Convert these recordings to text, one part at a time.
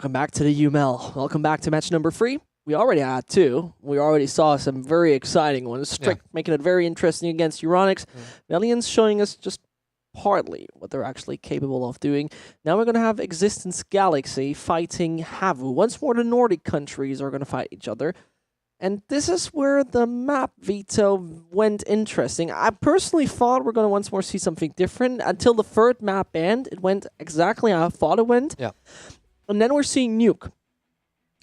Welcome back to the UML. Welcome back to match number 3. We already had 2. We already saw some very exciting ones. Strict making it very interesting against Euronics. Valiant's showing us just partly what they're actually capable of doing. Now we're going to have x6tence Galaxy fighting HAVU. Once more, the Nordic countries are going to fight each other. And this is where the map veto went interesting. I personally thought we're going to once more see something different. Until the third map end, it went exactly how I thought it went. Yeah. And then we're seeing Nuke.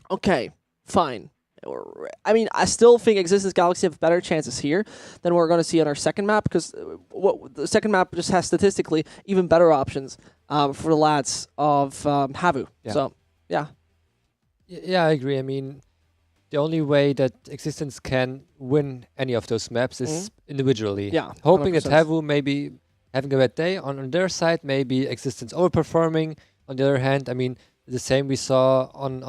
Okay, fine. I mean, I still think x6tence Galaxy have better chances here than we're going to see on our second map, because the second map just has statistically even better options for the lads of HAVU. Yeah. So, yeah. Yeah, I agree. I mean, the only way that x6tence can win any of those maps is individually. Yeah, hoping 100%. that HAVU maybe having a bad day on their side, maybe x6tence overperforming. On the other hand, I mean, the same we saw on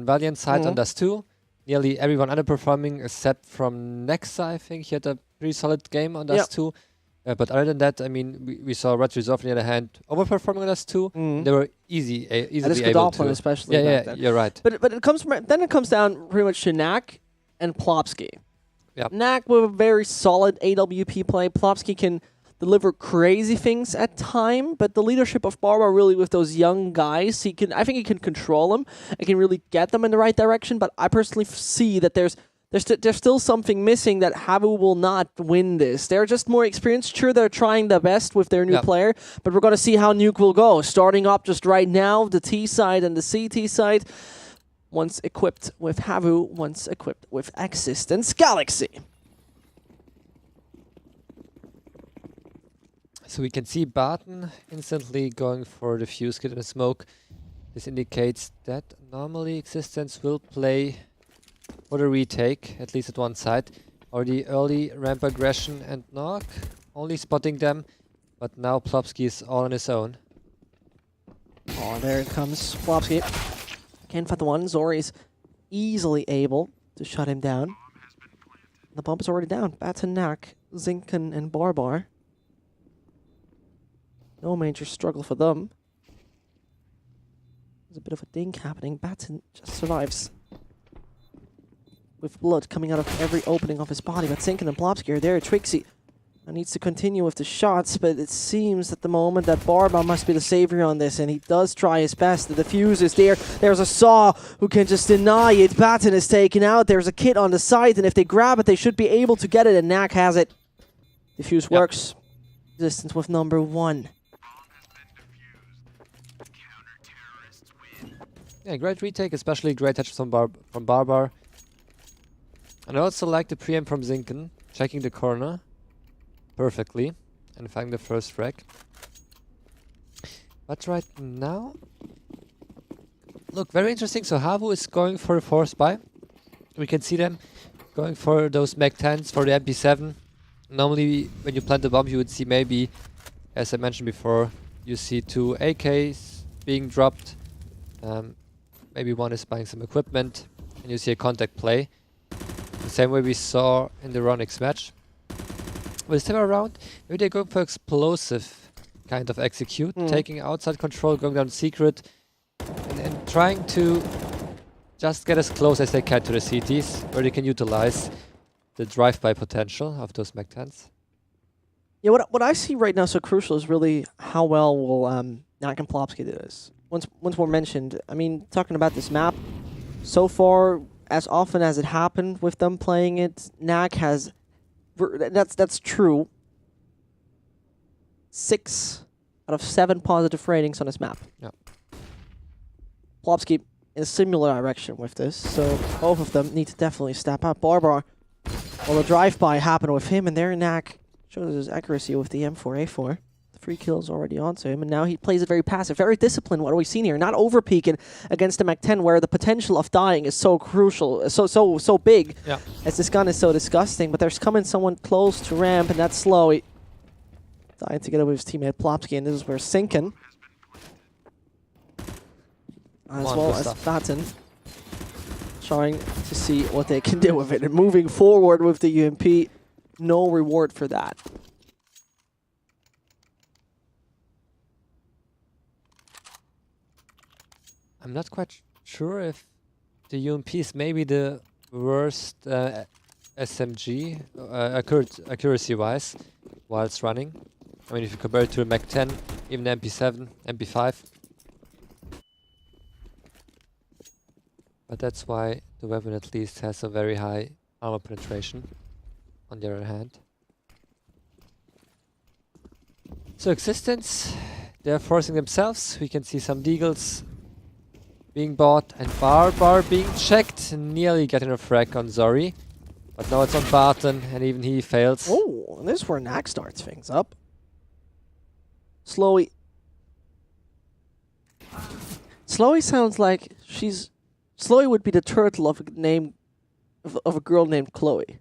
Valiant's side on Dust 2. Nearly everyone underperforming except from Nexa, I think. He had a pretty solid game on Dust 2. But other than that, I mean, we saw Red Resolve on the other hand overperforming on Dust 2. They were easily able to. Especially. Yeah, you're right. But it comes down pretty much to Knack and Plopsky. Yep. Knack with a very solid AWP play. Plopsky can deliver crazy things at time, but the leadership of Barba really with those young guys, I think he can control them and can really get them in the right direction. But I personally see that there's still something missing, that HAVU will not win this. They're just more experienced. Sure, they're trying the best with their new player, but we're going to see how Nuke will go. Starting up just right now, the T side and the CT side, once equipped with HAVU, once equipped with x6tence Galaxy. So we can see Barton instantly going for the fuse kit and the smoke. This indicates that normally x6tence will play for the retake, at least at one side. Or the early ramp aggression and Nog, only spotting them. But now Plopsky is all on his own. Oh, there it comes. Plopsky can't find the one. Zori's easily able to shut him down. The bomb is already down. Batten, Knack, Zinken, and Barbar. No major struggle for them. There's a bit of a dink happening. Batten just survives with blood coming out of every opening of his body. But Zinken and Plopsky are there. Trixie needs to continue with the shots, but it seems at the moment that Barba must be the savior on this, and he does try his best. The defuse is there. There's a Saw who can just deny it. Batten is taken out. There's a kit on the side, and if they grab it, they should be able to get it, and Knack has it. Defuse works. Resistance with number 1. Yeah, great retake, especially great touch from Barbar. And I also like the preempt from Zinken, checking the corner perfectly and finding the first frag. But right now, look, very interesting. So HAVU is going for a force buy. We can see them going for those Mag 10s for the MP7. Normally, when you plant the bomb, you would see maybe, as I mentioned before, you see 2 AKs being dropped. Maybe one is buying some equipment, and you see a contact play. The same way we saw in the Ronix match. But this time around, maybe they're going for explosive kind of execute, taking outside control, going down secret, and trying to just get as close as they can to the CTs, where they can utilize the drive-by potential of those Mag 10s. Yeah, what I see right now so crucial is really how well will Knack and Plopsky do this. Once more mentioned, I mean, talking about this map, so far, as often as it happened with them playing it, Knack has, that's true, 6 out of 7 positive ratings on this map. Yeah. Plopsky in a similar direction with this, so both of them need to definitely step up. Barbar, well, the drive-by happened with him, and there Knack shows his accuracy with the M4A4. 3 kills already onto him, and now he plays it very passive, very disciplined. What are we seeing here? Not over-peaking against the Mag 10, where the potential of dying is so crucial, so big, as this gun is so disgusting. But there's coming someone close to ramp, and that's slow. He dying together with his teammate Plopsky, and this is where Zinken, as well as Batten, trying to see what they can do with it. And moving forward with the UMP, no reward for that. I'm not quite sure if the UMP is maybe the worst SMG accuracy-wise while it's running. I mean, if you compare it to a Mac 10, even the MP7, MP5. But that's why the weapon at least has a very high armor penetration, on the other hand. So Existence, they're forcing themselves. We can see some deagles being bought and Bar being checked, nearly getting a frag on Zori. But now it's on Barton and even he fails. Oh, and this is where Knack starts things up. Slowy. Slowy sounds like she's... Slowy would be the turtle of a name of a girl named Chloe.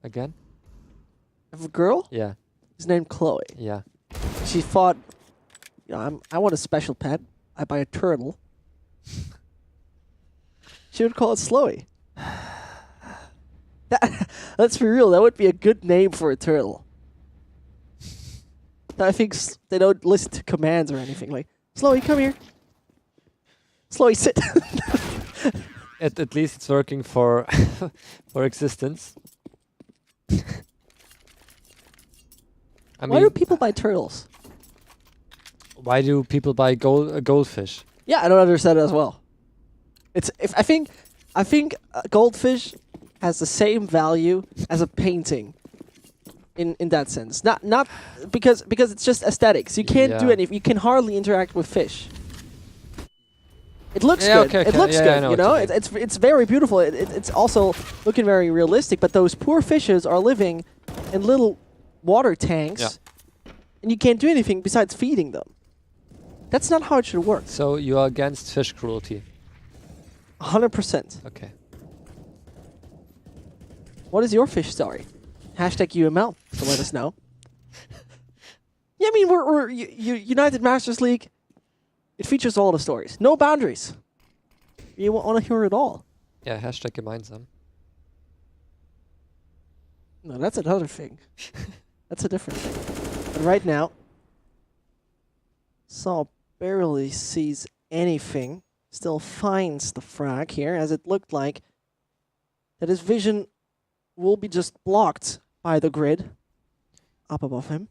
Again? Of a girl? Yeah. Is named Chloe. Yeah. She thought, you know, I want a special pet. I buy a turtle. She would call it Slowy. Let's be real, that would be a good name for a turtle. I think they don't listen to commands or anything. Like, Slowy, come here. Slowy, sit. At least it's working for for Existence. I Why mean, do people buy turtles? why do people buy goldfish? Yeah, I don't understand it as well. I think a goldfish has the same value as a painting. In that sense, not because it's just aesthetics. You can't do Yeah. anything. You can hardly interact with fish. It looks Yeah, good. okay, It okay. looks Yeah, I good. know You what know, you mean. it's very beautiful. It's also looking very realistic. But those poor fishes are living in little water tanks, Yeah. and you can't do anything besides feeding them. That's not how it should work. So you are against fish cruelty? 100%. Okay. What is your fish story? Hashtag UML to let us know. Yeah, I mean, we're United Masters League. It features all the stories. No boundaries. You want to hear it all. Yeah. Hashtag gemeinsam. No, that's another thing. That's a different thing. But right now, Saul barely sees anything. Still finds the frag here, as it looked like that his vision will be just blocked by the grid up above him.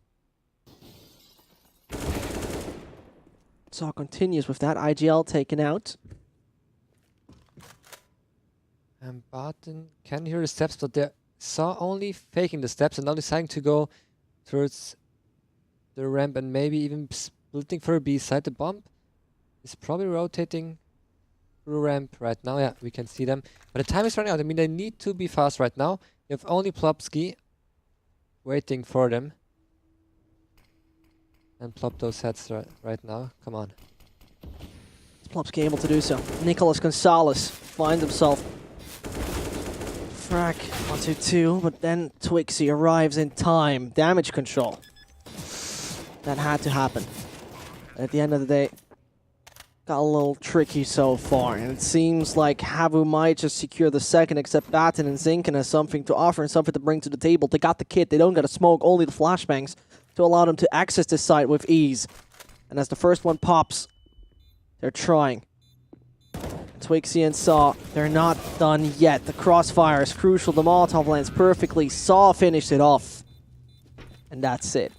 Saul continues with that. IGL taken out. And Barton can hear the steps, but they saw only faking the steps and now deciding to go towards the ramp and maybe even splitting for a B side. The bomb is probably rotating through ramp right now. Yeah, we can see them. But the time is running out. I mean, they need to be fast right now. You have only Plopsky waiting for them. And plop those heads right now. Come on. Is Plopsky able to do so? Nicholas Gonzalez finds himself frag 1-2-2, but then Twixie arrives in time. Damage control. That had to happen. At the end of the day, got a little tricky so far, and it seems like HAVU might just secure the second, except Batten and Zinken has something to offer and something to bring to the table. They got the kit, they don't got to smoke, only the flashbangs to allow them to access this site with ease. And as the first one pops, they're trying. Twixie and Saw, they're not done yet. The crossfire is crucial. The Molotov lands perfectly. Saw finished it off. And that's it.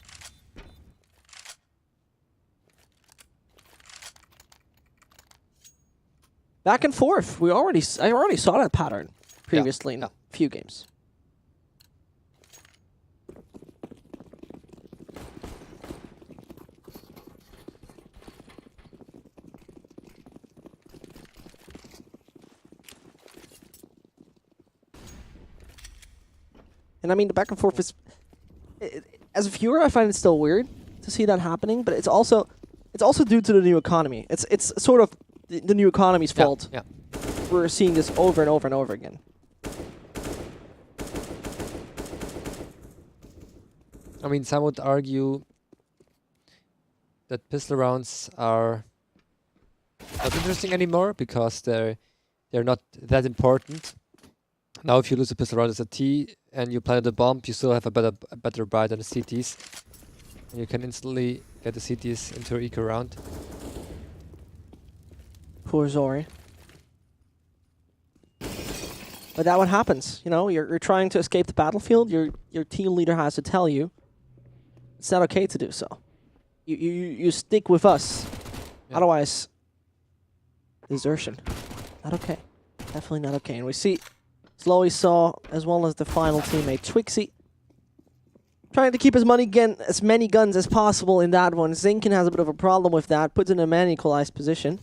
Back and forth. I already saw that pattern previously in a few games. And I mean, the back and forth is, as a viewer, I find it still weird to see that happening. But it's also due to the new economy. It's sort of the new economy's fault. Yeah. We're seeing this over and over and over again. I mean, some would argue that pistol rounds are not interesting anymore because they're not that important. Now, if you lose a pistol round as a T and you plant the bomb, you still have a better buy than the CTs. And you can instantly get the CTs into your eco round. Poor Zori. But that what happens, you know, you're trying to escape the battlefield, your team leader has to tell you it's not okay to do so. You stick with us. Yeah. Otherwise, desertion. Not okay. Definitely not okay. And we see Slowy Saw as well as the final teammate Twixie trying to keep as many guns as possible in that one. Zinkin has a bit of a problem with that, puts in a man-equalized position.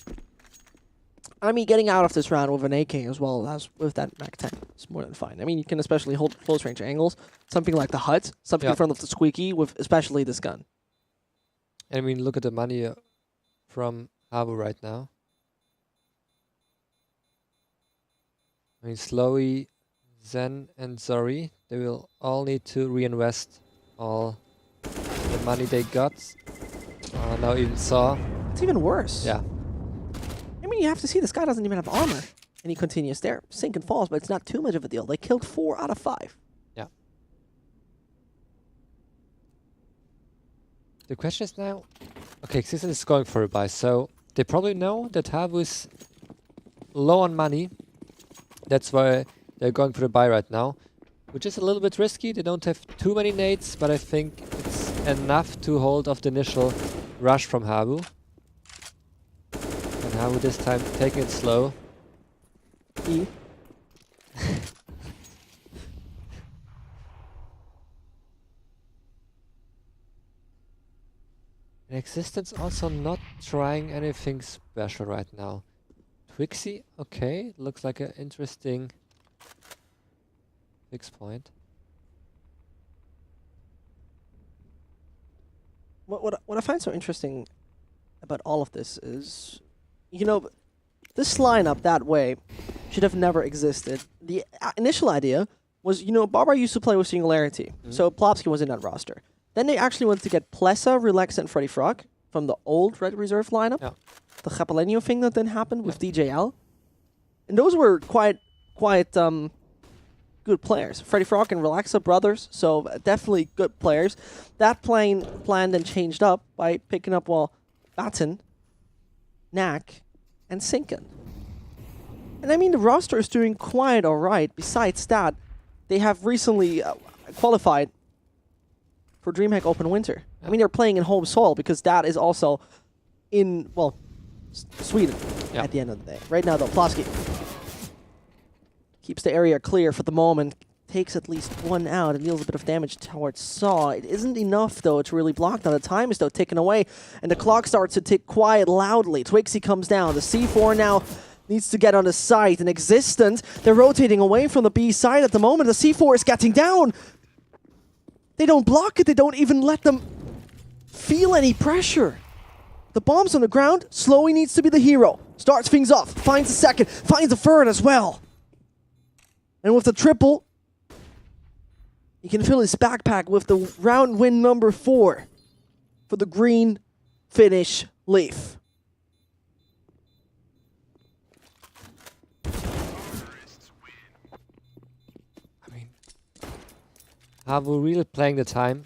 I mean, getting out of this round with an AK as well as with that MAC-10 is more than fine. I mean, you can especially hold close-range angles. Something like the HUD, something in front of the Squeaky with especially this gun. I mean, look at the money from HAVU right now. I mean, Slowy, Zen, and Zori, they will all need to reinvest all the money they got. Now even Saw. It's even worse. Yeah. I mean, you have to see this guy doesn't even have armor. And he continues there. Sink and falls, but it's not too much of a deal. They killed 4 out of 5. Yeah. The question is now, okay, x6tence is going for a buy, so they probably know that HAVU is low on money. That's why they're going for the buy right now, which is a little bit risky. They don't have too many nades, but I think it's enough to hold off the initial rush from HAVU. And HAVU this time taking it slow. E. And x6tence also not trying anything special right now. Twixie, okay, looks like an interesting fix point. What I find so interesting about all of this is, you know, this lineup that way should have never existed. The initial idea was, you know, Barbara used to play with Singularity, so Plopsky was in that roster. Then they actually went to get Plessa, Relax, and Freddy Frog from the old Red Reserve lineup. Yeah. The Japalenio thing that then happened with DJL. And those were quite good players. Freddy Frog and Relaxa brothers, so definitely good players. That plan then changed up by picking up, well, Batten, Knack, and Sinkin. And I mean, the roster is doing quite alright. Besides that, they have recently qualified for DreamHack Open Winter. I mean, they're playing in home soil because that is also in, well, Sweden at the end of the day. Right now, though, Plosky keeps the area clear for the moment, takes at least 1 out and deals a bit of damage towards Saw. It isn't enough, though, to really block that. The time is, though, ticking away, and the clock starts to tick quite loudly. Twixie comes down. The C4 now needs to get on the site. And x6tence, they're rotating away from the B side at the moment. The C4 is getting down. They don't block it. They don't even let them feel any pressure. The bomb's on the ground. Slowy needs to be the hero. Starts things off. Finds the second. Finds the third as well. And with the triple, he can fill his backpack with the round win number 4 for the green finish Leaf. I mean, HAVU really playing the time.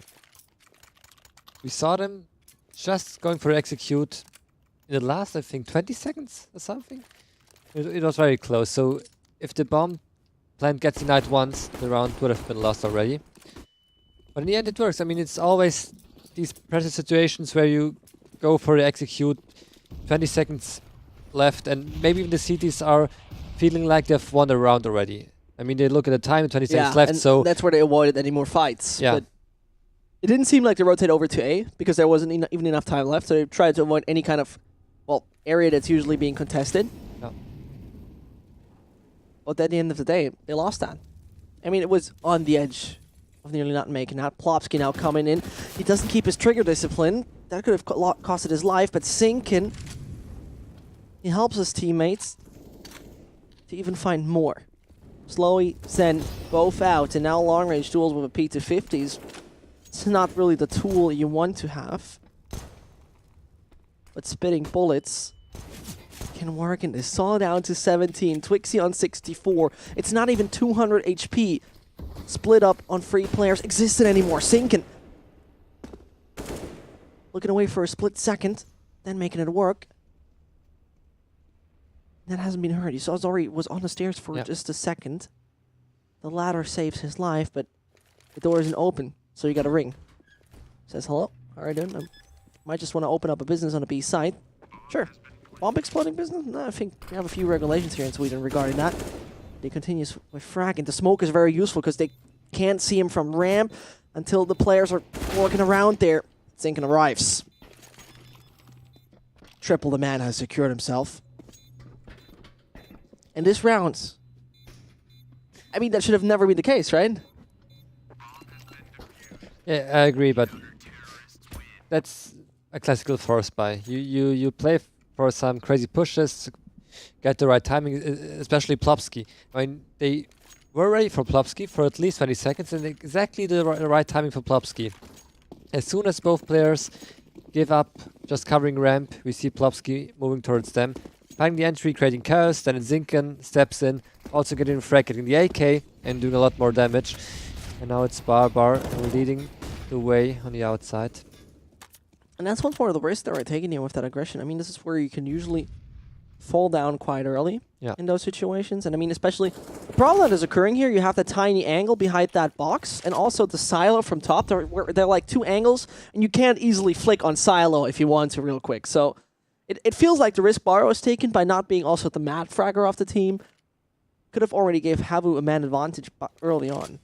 We saw them just going for execute in the last, I think, 20 seconds or something. It was very close. So if the bomb plant gets denied once, the round would have been lost already. But in the end, it works. I mean, it's always these pressure situations where you go for the execute, 20 seconds left, and maybe even the CTs are feeling like they've won the round already. I mean, they look at the time, 20 seconds left, and so that's where they avoided any more fights. Yeah. But it didn't seem like they rotated over to A because there wasn't even enough time left, so they tried to avoid any kind of, well, area that's usually being contested. Yeah. But at the end of the day, they lost that. I mean, it was on the edge of nearly not making that. Plopsky now coming in. He doesn't keep his trigger discipline. That could have costed his life, but Sinkin, he helps his teammates to even find more. Slowy, Zen, both out, and now long-range duels with a P250s. It's not really the tool you want to have. But spitting bullets can work in this. Saw down to 17, Twixie on 64. It's not even 200 HP. Split up on 3 players existed anymore. Sinkin looking away for a split second, then making it work. That hasn't been heard. He saw Zori was on the stairs for just a second. The ladder saves his life, but the door isn't open, so you got a ring. Says hello. All right, then. I might just want to open up a business on the B side. Sure. Bomb exploding business? No, I think we have a few regulations here in Sweden regarding that. He continues with fragging. The smoke is very useful because they can't see him from ramp until the players are working around there. Zinken arrives. Triple the man has secured himself. And this round, I mean, that should have never been the case, right? Yeah, I agree, but that's a classical force buy. You play for some crazy pushes, get the right timing, especially Plopsky. I mean, they were ready for Plopsky for at least 20 seconds, and exactly the right timing for Plopsky. As soon as both players give up just covering ramp, we see Plopsky moving towards them, finding the entry, creating chaos, then Zinken steps in, also getting frag, getting the AK, and doing a lot more damage. And now it's Barbar leading the way on the outside. And that's one part of the risk that we're taking here with that aggression. I mean, this is where you can usually fall down quite early in those situations. And I mean, especially the problem that is occurring here, you have the tiny angle behind that box, and also the silo from top. They're like two angles, and you can't easily flick on silo if you want to real quick. So it feels like the risk Barrow was taken by not being also the mad fragger of the team. Could have already gave HAVU a man advantage early on.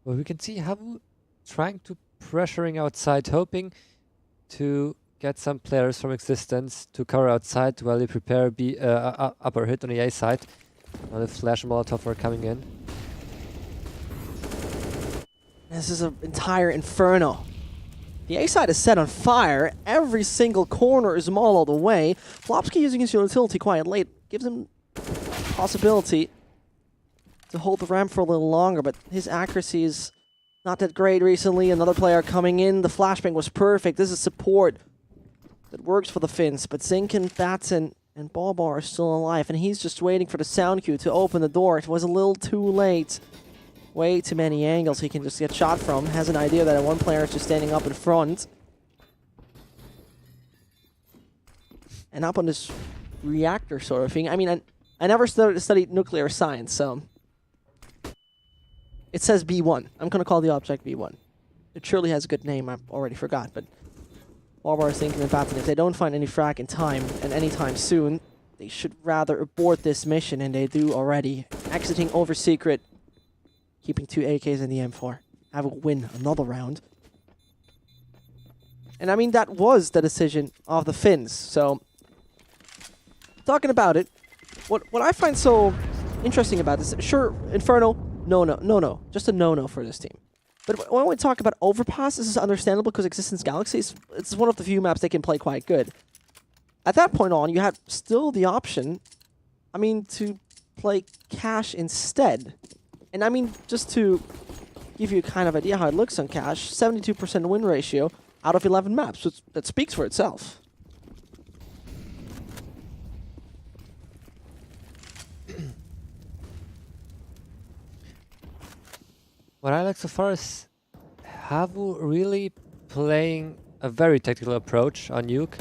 Well, we can see HAVU trying to pressuring outside, hoping to get some players from x6tence to cover outside while they prepare upper hit on the A side. Now the flash and Molotov are coming in. This is an entire inferno. The A side is set on fire. Every single corner is mauled all the way. Plopsky using his utility quite late gives him possibility to hold the ramp for a little longer, but his accuracy is not that great recently. Another player coming in. The flashbang was perfect. This is support that works for the Finns, but Zinken, Batson, and Barbar are still alive, and he's just waiting for the sound cue to open the door. It was a little too late. Way too many angles he can just get shot from. Has an idea that one player is just standing up in front. And up on this reactor sort of thing. I mean, I never studied nuclear science, so it says B1. I'm going to call the object B1. It surely has a good name. I already forgot, but Barbar is thinking about it. If they don't find any frag in time, and anytime soon, they should rather abort this mission, and they do already. Exiting over secret, keeping 2 AKs in the M4. Have a win another round. And I mean, that was the decision of the Finns. So, talking about it, what I find so interesting about this, sure, Inferno, no. Just a no-no for this team. But when we talk about Overpass, this is understandable because x6tence Galaxy, it's one of the few maps they can play quite good. At that point on, you had still the option, I mean, to play Cash instead. And I mean, just to give you a kind of idea how it looks on Cash, 72% win ratio out of 11 maps. So that speaks for itself. What I like so far is HAVU really playing a very tactical approach on Nuke,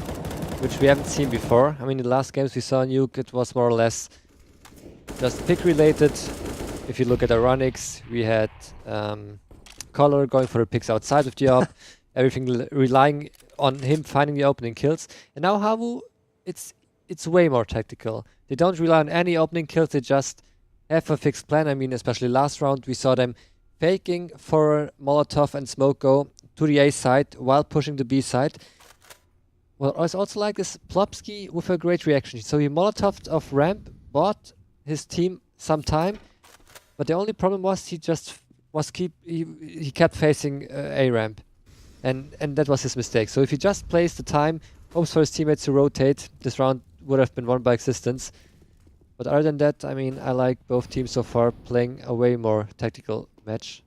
which we haven't seen before. I mean, in the last games we saw Nuke, it was more or less just pick related. If you look at Ironix, we had Color going for the picks outside of the op, everything relying on him finding the opening kills. And now HAVU, it's way more tactical. They don't rely on any opening kills, they just have a fixed plan. I mean, especially last round, we saw them faking for Molotov and Smoke go to the A side while pushing the B side. Well, I also like this Plopsky with a great reaction. So he Molotoved off ramp, bought his team some time, but the only problem was he kept facing A ramp, and that was his mistake. So if he just plays the time, hopes for his teammates to rotate, this round would have been won by x6tence. But other than that, I mean, I like both teams so far playing a way more tactical match.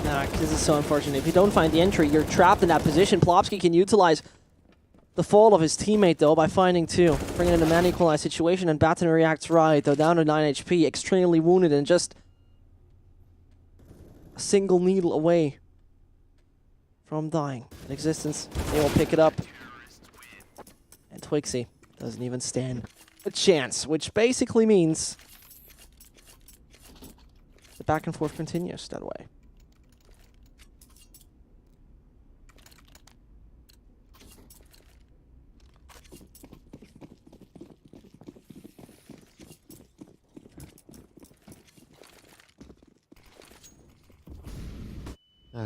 Nah, this is so unfortunate. If you don't find the entry, you're trapped in that position. Plopsky can utilize the fall of his teammate, though, by finding 2. Bringing in a man equalized situation, and Batten reacts right, though down to 9 HP, extremely wounded, and just a single needle away from dying. In x6tence, they will pick it up. And Twixy doesn't even stand a chance, which basically means the back and forth continues that way.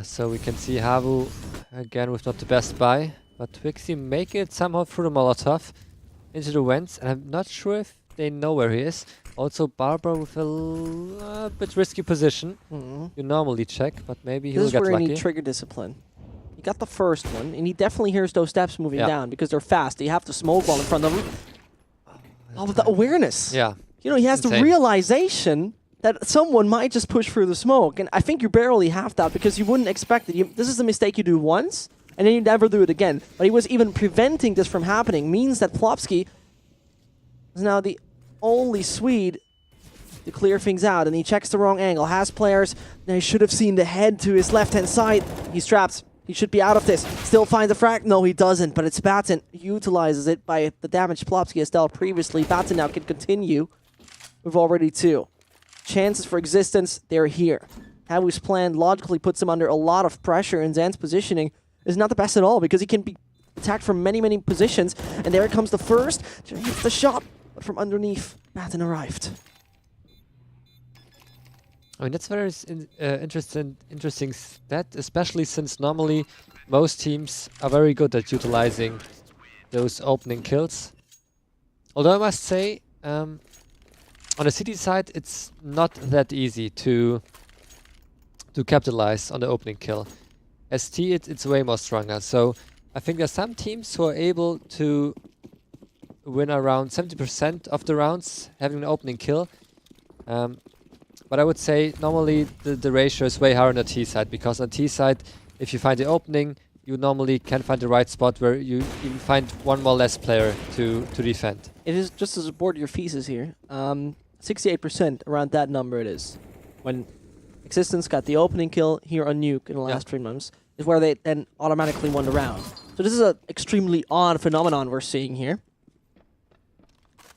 So we can see HAVU again with not the best buy, but Twixie make it somehow through the Molotov into the vents, and I'm not sure if they know where he is. Also Barbara with a bit risky position. You normally check, but maybe he'll get lucky. This is where you need trigger discipline. He got the first one, and he definitely hears those steps moving down because they're fast. You have to smoke wall in front of him. Oh, with the awareness. Yeah. You know, he has the realization that someone might just push through the smoke. And I think you barely have that because you wouldn't expect it. This is a mistake you do once, and then you never do it again. But he was even preventing this from happening. Means that Plopsky is now the only Swede to clear things out. And he checks the wrong angle. Has players. Now he should have seen the head to his left-hand side. He's trapped. He should be out of this. Still finds the frag. No, he doesn't. But it's Batten. Utilizes it by the damage Plopsky has dealt previously. Batten now can continue with already 2. Chances for existence, they're here. HAVU's plan logically puts him under a lot of pressure, and Zan's positioning is not the best at all because he can be attacked from many, many positions. And there comes the first. Hits the shot, but from underneath, Batten arrived. I mean, that's very interesting stat, especially since normally most teams are very good at utilizing those opening kills. Although I must say, on the city side, it's not that easy to capitalize on the opening kill. ST, it's way more stronger. So I think there's some teams who are able to win around 70% of the rounds having an opening kill. But I would say normally the ratio is way higher on the T side, because on T side, if you find the opening, you normally can find the right spot where you even find one more less player to defend. It is just to support your thesis here. 68%, around that number it is. When x6tence got the opening kill here on Nuke in the last 3 months, is where they then automatically won the round. So this is an extremely odd phenomenon we're seeing here.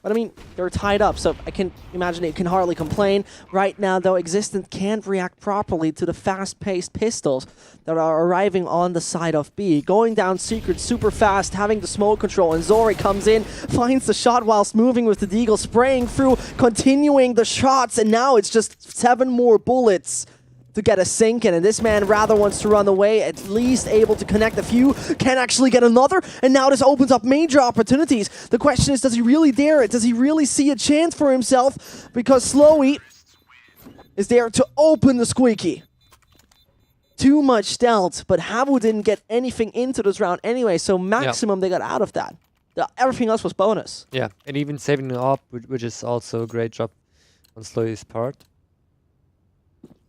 But I mean, they're tied up, so I can imagine it can hardly complain. Right now, though, x6tence can't react properly to the fast-paced pistols that are arriving on the side of B. Going down secret super fast, having the smoke control, and Zori comes in, finds the shot whilst moving with the Deagle, spraying through, continuing the shots, and now it's just 7 more bullets to get a sink in, and this man rather wants to run away, at least able to connect a few, can actually get another, and now this opens up major opportunities. The question is, does he really dare it? Does he really see a chance for himself? Because Slowy is there to open the squeaky. Too much stealth, but HAVU didn't get anything into this round anyway, so maximum they got out of that. Everything else was bonus. Yeah, and even saving it up, which is also a great job on Slowy's part.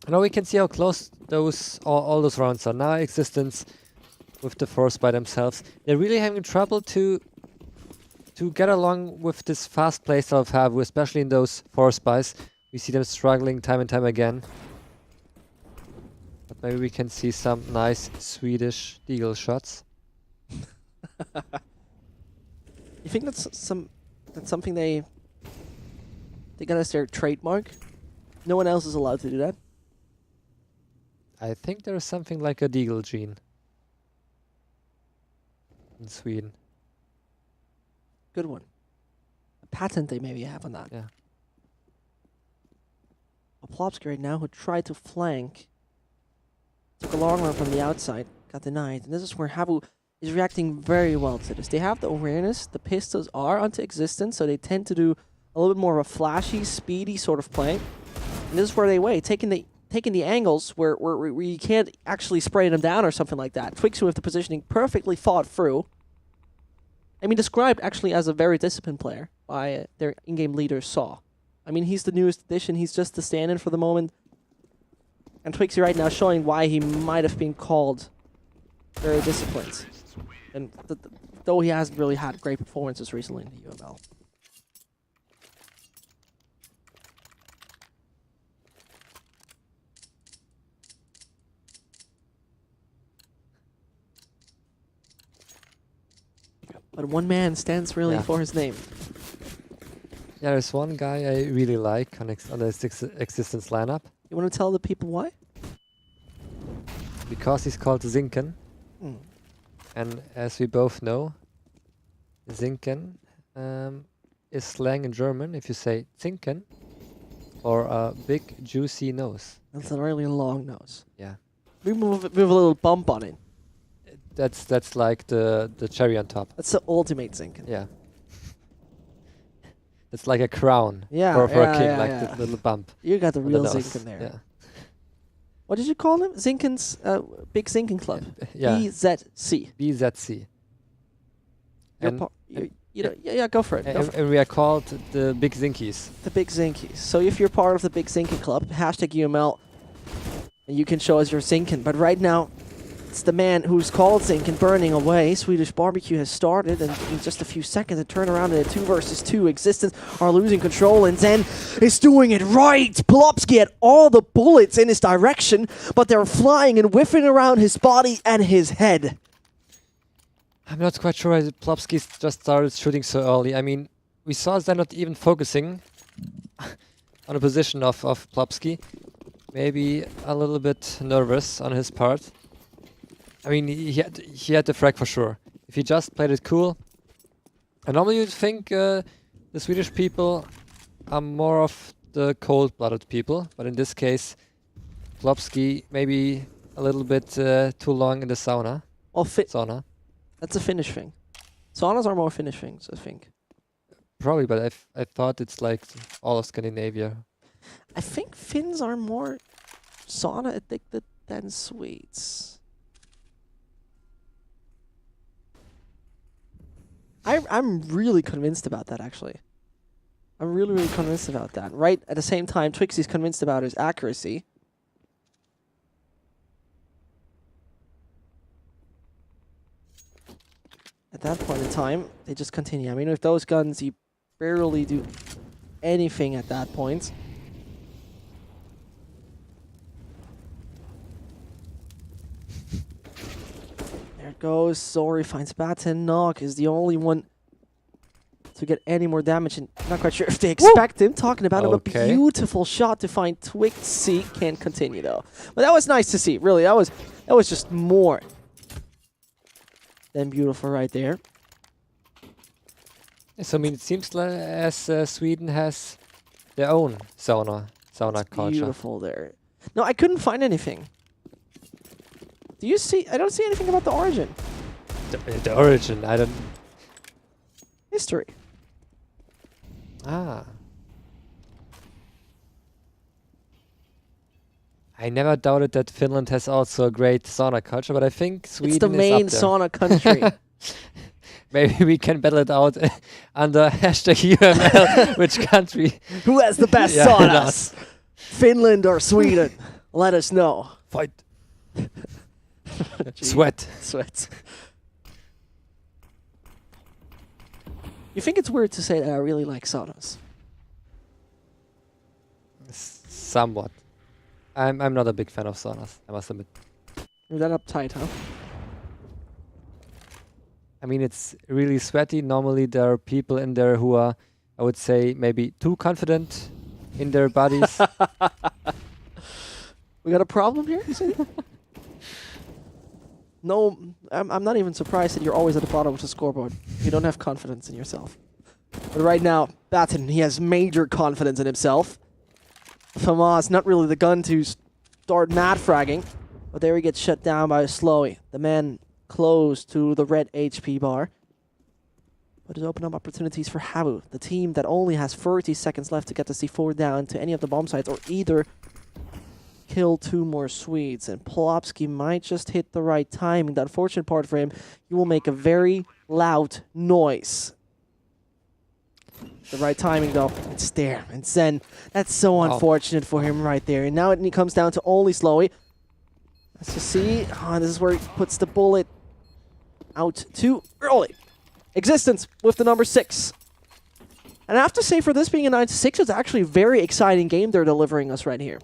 Now we can see how close all those rounds are. Now x6tence with the force by themselves. They're really having trouble to get along with this fast playstyle of HAVU, especially in those force buys. We see them struggling time and time again. But maybe we can see some nice Swedish Deagle shots. You think that's something they got as their trademark? No one else is allowed to do that. I think there is something like a Deagle gene in Sweden. Good one. A patent they maybe have on that. Yeah. Plopsky right now, who tried to flank, took a long run from the outside, got denied. And this is where HAVU is reacting very well to this. They have the awareness, the pistols are onto x6tence, so they tend to do a little bit more of a flashy, speedy sort of play. And this is where they wait, taking the angles where you can't actually spray them down or something like that. Twixie with the positioning perfectly thought through. I mean, described actually as a very disciplined player by their in-game leader, Saw. I mean, he's the newest addition. He's just the stand-in for the moment. And Twixie right now showing why he might have been called very disciplined. And though he hasn't really had great performances recently in the UML. But one man stands really for his name. Yeah, there's one guy I really like on the existence lineup You want to tell the people why? because he's called Zinken, Hmm. and as we both know, Zinken is slang in German if you say Zinken or a big juicy nose. That's a really long nose. Yeah, We move a little bump on it. that's like the cherry on top. That's the ultimate Zinken. Yeah. It's like a crown Yeah, for a yeah, king, yeah, like yeah. the little bump You got the on the real nose. Zinken there. Yeah. What did you call him? Zinken's Big Zinken Club. Yeah. BZC. BZC. You're And, par- yeah, go for it. Go for it. and we are called the Big Zinkies. The Big Zinkies. So if you're part of the Big Zinken Club, hashtag UML, and you can show us your Zinken. But right now, it's the man who's called Zinken burning away. Swedish barbecue has started, and in just a few seconds, it turned around in a 2 versus 2. Existence are losing control, and Zen is doing it right. Plopsky had all the bullets in his direction, but they're flying and whiffing around his body and his head. I'm not quite sure why Plopsky just started shooting so early. I mean, we saw Zen not even focusing on the position of Plopsky. Maybe a little bit nervous on his part. I mean, he had the frag for sure. If he just played it cool. And normally you'd think the Swedish people are more of the cold-blooded people, but in this case, Plopsky maybe a little bit too long in the sauna. Sauna. That's a Finnish thing. Saunas are more Finnish things, I think. Probably, but I thought it's like all of Scandinavia. I think Finns are more sauna addicted than Swedes. I'm really convinced about that, actually. I'm really, really convinced about that. Right at the same time, Twixie's convinced about his accuracy. At that point in time, they just continue. I mean, with those guns, you barely do anything at that point. There it goes. Zori finds Batten. Nog is the only one to get any more damage. And I'm not quite sure if they expect him. Talking about him, a beautiful shot to find Twixie. Can't continue, though. But that was nice to see, really. That was just more than beautiful right there. So, I mean, it seems like as Sweden has their own sauna culture. Beautiful there. No, I couldn't find anything. Do you see? I don't see anything about the origin. The origin, I don't... History. Ah. I never doubted that Finland has also a great sauna culture, but I think Sweden It's the main is up sauna country. Maybe we can battle it out under hashtag UML, which country. Who has the best saunas? Finland or Sweden? Let us know. Fight. Sweat. Sweat. You think it's weird to say that I really like saunas? Somewhat. I'm not a big fan of saunas, I must admit. You're that uptight, huh? I mean, it's really sweaty. Normally there are people in there who are, I would say, maybe too confident in their bodies. We got a problem here, you see? No, I'm not even surprised that you're always at the bottom of the scoreboard. You don't have confidence in yourself. But right now, Batten, he has major confidence in himself. Famas, not really the gun to start mad fragging, but there he gets shut down by Slowy, the man close to the red HP bar. But it opened up opportunities for HAVU, the team that only has 30 seconds left to get the C4 down to any of the bomb sites or either kill 2 more Swedes. And Plopsky might just hit the right timing. The unfortunate part for him, he will make a very loud noise. The right timing, though, it's there. And Zen, that's so unfortunate for him right there. And now it comes down to only Slowy. Let's just see. Oh, this is where he puts the bullet out too early. Existence with the number 6. And I have to say, for this being a 9-6, it's actually a very exciting game they're delivering us right here.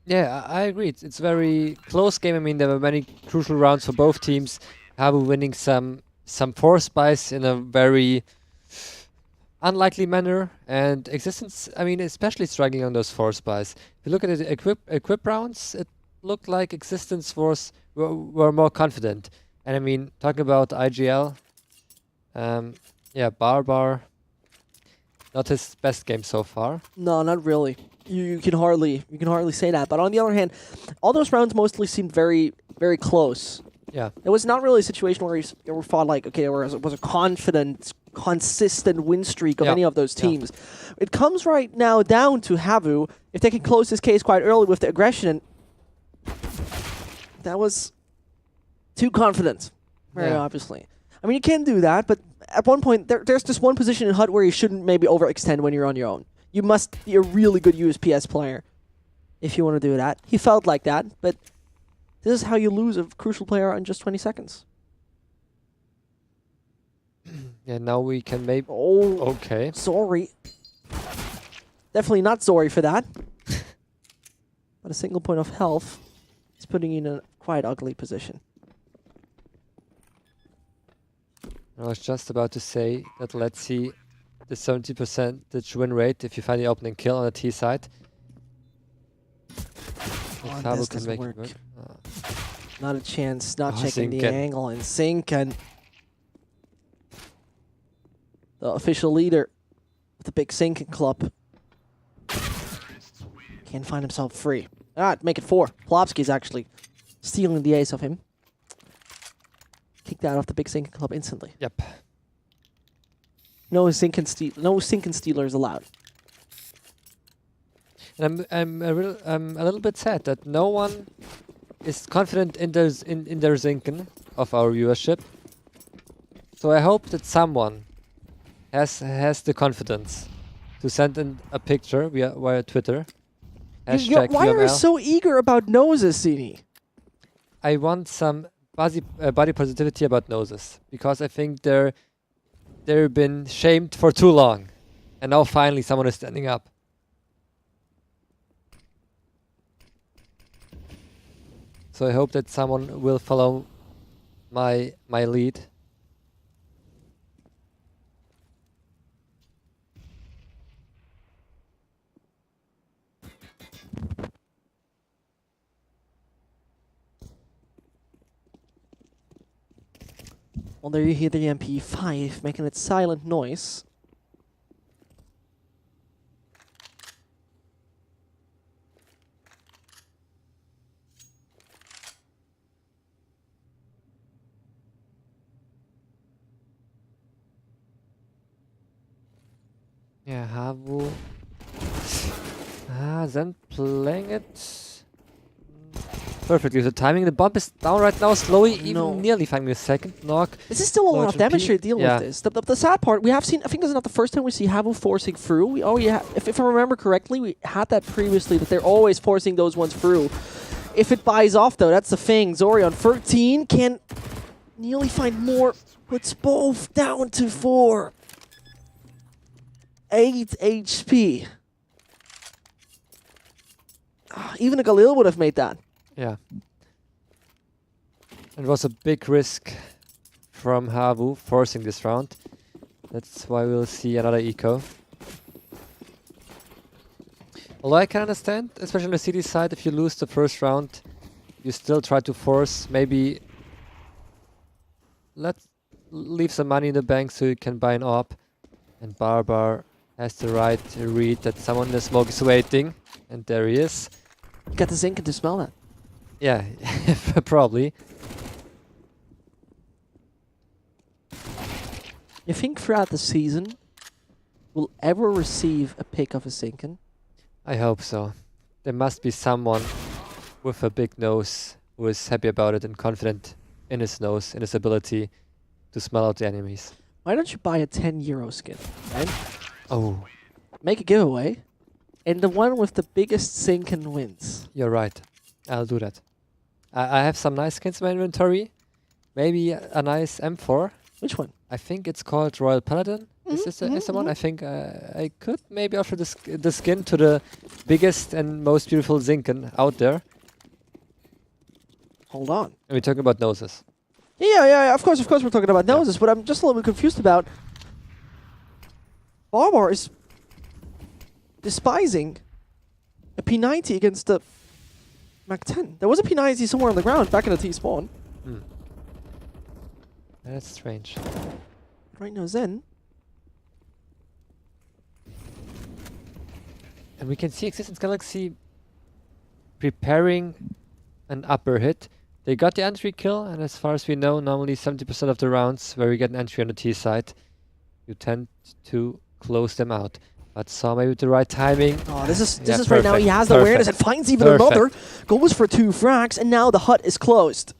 Yeah, I agree. It's a very close game. I mean, there were many crucial rounds for both teams. HAVU winning some force buys in a very unlikely manner, and Existence, I mean, especially struggling on those force buys. If you look at the equip rounds, it looked like Existence were more confident. And I mean, talking about IGL, yeah, Barbar, not his best game so far. No, not really. You can hardly say that. But on the other hand, all those rounds mostly seemed very, very close. Yeah. It was not really a situation where you fought like, okay, there was a confident, consistent win streak of any of those teams. It comes right now down to HAVU. If they can close this case quite early with the aggression, and that was too confident, very obviously. I mean, you can do that, but at one point, there's just one position in HUD where you shouldn't maybe overextend when you're on your own. You must be a really good USPS player if you want to do that. He felt like that, but this is how you lose a crucial player in just 20 seconds. Yeah, now we can maybe... Oh, okay. Sorry. Definitely not sorry for that. But a single point of health is putting you in a quite ugly position. I was just about to say that let's see the 70% win rate if you find the opening kill on the T side. Oh, HAVU this can doesn't make work. it work. Not a chance. Not Oh, checking the Sinken. angle. And Sinken, the official leader of the big Sinken club, can't find himself free. Make it 4. Plopsky's actually stealing the ace of him. Kicked out of the big Sinken club instantly. Yep. No Sinken stealers allowed. And I'm a little bit sad that no one is confident in their Zinken of our viewership. So I hope that someone has the confidence to send in a picture via Twitter. Hashtag Why are you UML. so eager about noses, Sini? I want some body positivity about noses, because I think they've been shamed for too long, and now finally someone is standing up. So I hope that someone will follow my lead. Well, there you hear the MP5 making its silent noise. Yeah, HAVU. Then playing it perfectly. The timing, the bump is down right now, slowly, even nearly finding a second knock. This is still a lot of damage to deal Yeah. with this. The sad part, we have seen, I think this is not the first time we see HAVU forcing through. If I remember correctly, we had that previously, that they're always forcing those ones through. If it buys off, though, that's the thing. Zori on 13 can nearly find more, puts both down to 4. 8 HP. Even a Galil would have made that. Yeah. It was a big risk from HAVU forcing this round. That's why we'll see another eco. Although I can understand, especially on the CD side, if you lose the first round, you still try to force, maybe let's leave some money in the bank so you can buy an AWP. And Barbar has the right read that someone in the smoke is waiting. And there he is. Got the Zinken to smell that. Yeah, probably. You think throughout the season we'll ever receive a pick of a Zinken? I hope so. There must be someone with a big nose who is happy about it and confident in his nose, in his ability to smell out the enemies. Why don't you buy a 10 euro skin, right? Oh, Make a giveaway, and the one with the biggest Zinken wins. you're right. I'll do that. I have some nice skins in my inventory. Maybe a nice M4. Which one? I think it's called Royal Paladin. Is this the one? I think I could maybe offer the skin to the biggest and most beautiful Zinken out there. Hold on. And we're talking about noses. Yeah, of course we're talking about noses, but I'm just a little bit confused about Barbar is despising a P90 against the Mac 10. There was a P90 somewhere on the ground back in the T-spawn. Hmm. That's strange. Right now, Zen. And we can see Existence Galaxy preparing an upper hit. They got the entry kill, and as far as we know, normally 70% of the rounds where we get an entry on the T side, you tend to close them out. But Saw maybe with the right timing. Oh, this is Yeah, right now. He has the awareness and finds even another. Goes for 2 frags, and now the hut is closed.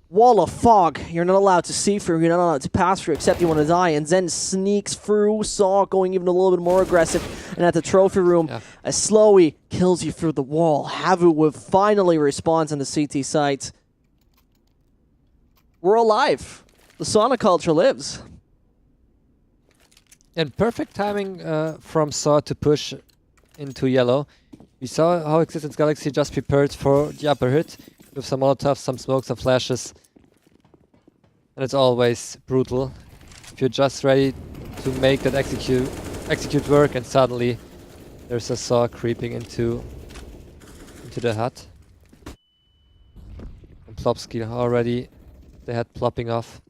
Wall of fog. You're not allowed to see through. You're not allowed to pass through, except you want to die. And Zen sneaks through. Saw going even a little bit more aggressive. And at the trophy room, a Slowy kills you through the wall. HAVU will finally respond on the CT site. We're alive. The Sauna culture lives. And perfect timing from Saw to push into yellow. We saw how Existence Galaxy just prepared for the upper hit with some Molotovs, some smokes, some flashes. And it's always brutal if you're just ready to make that execute work, and suddenly there's a Saw creeping into the hut. And Plopsky already, the head plopping off.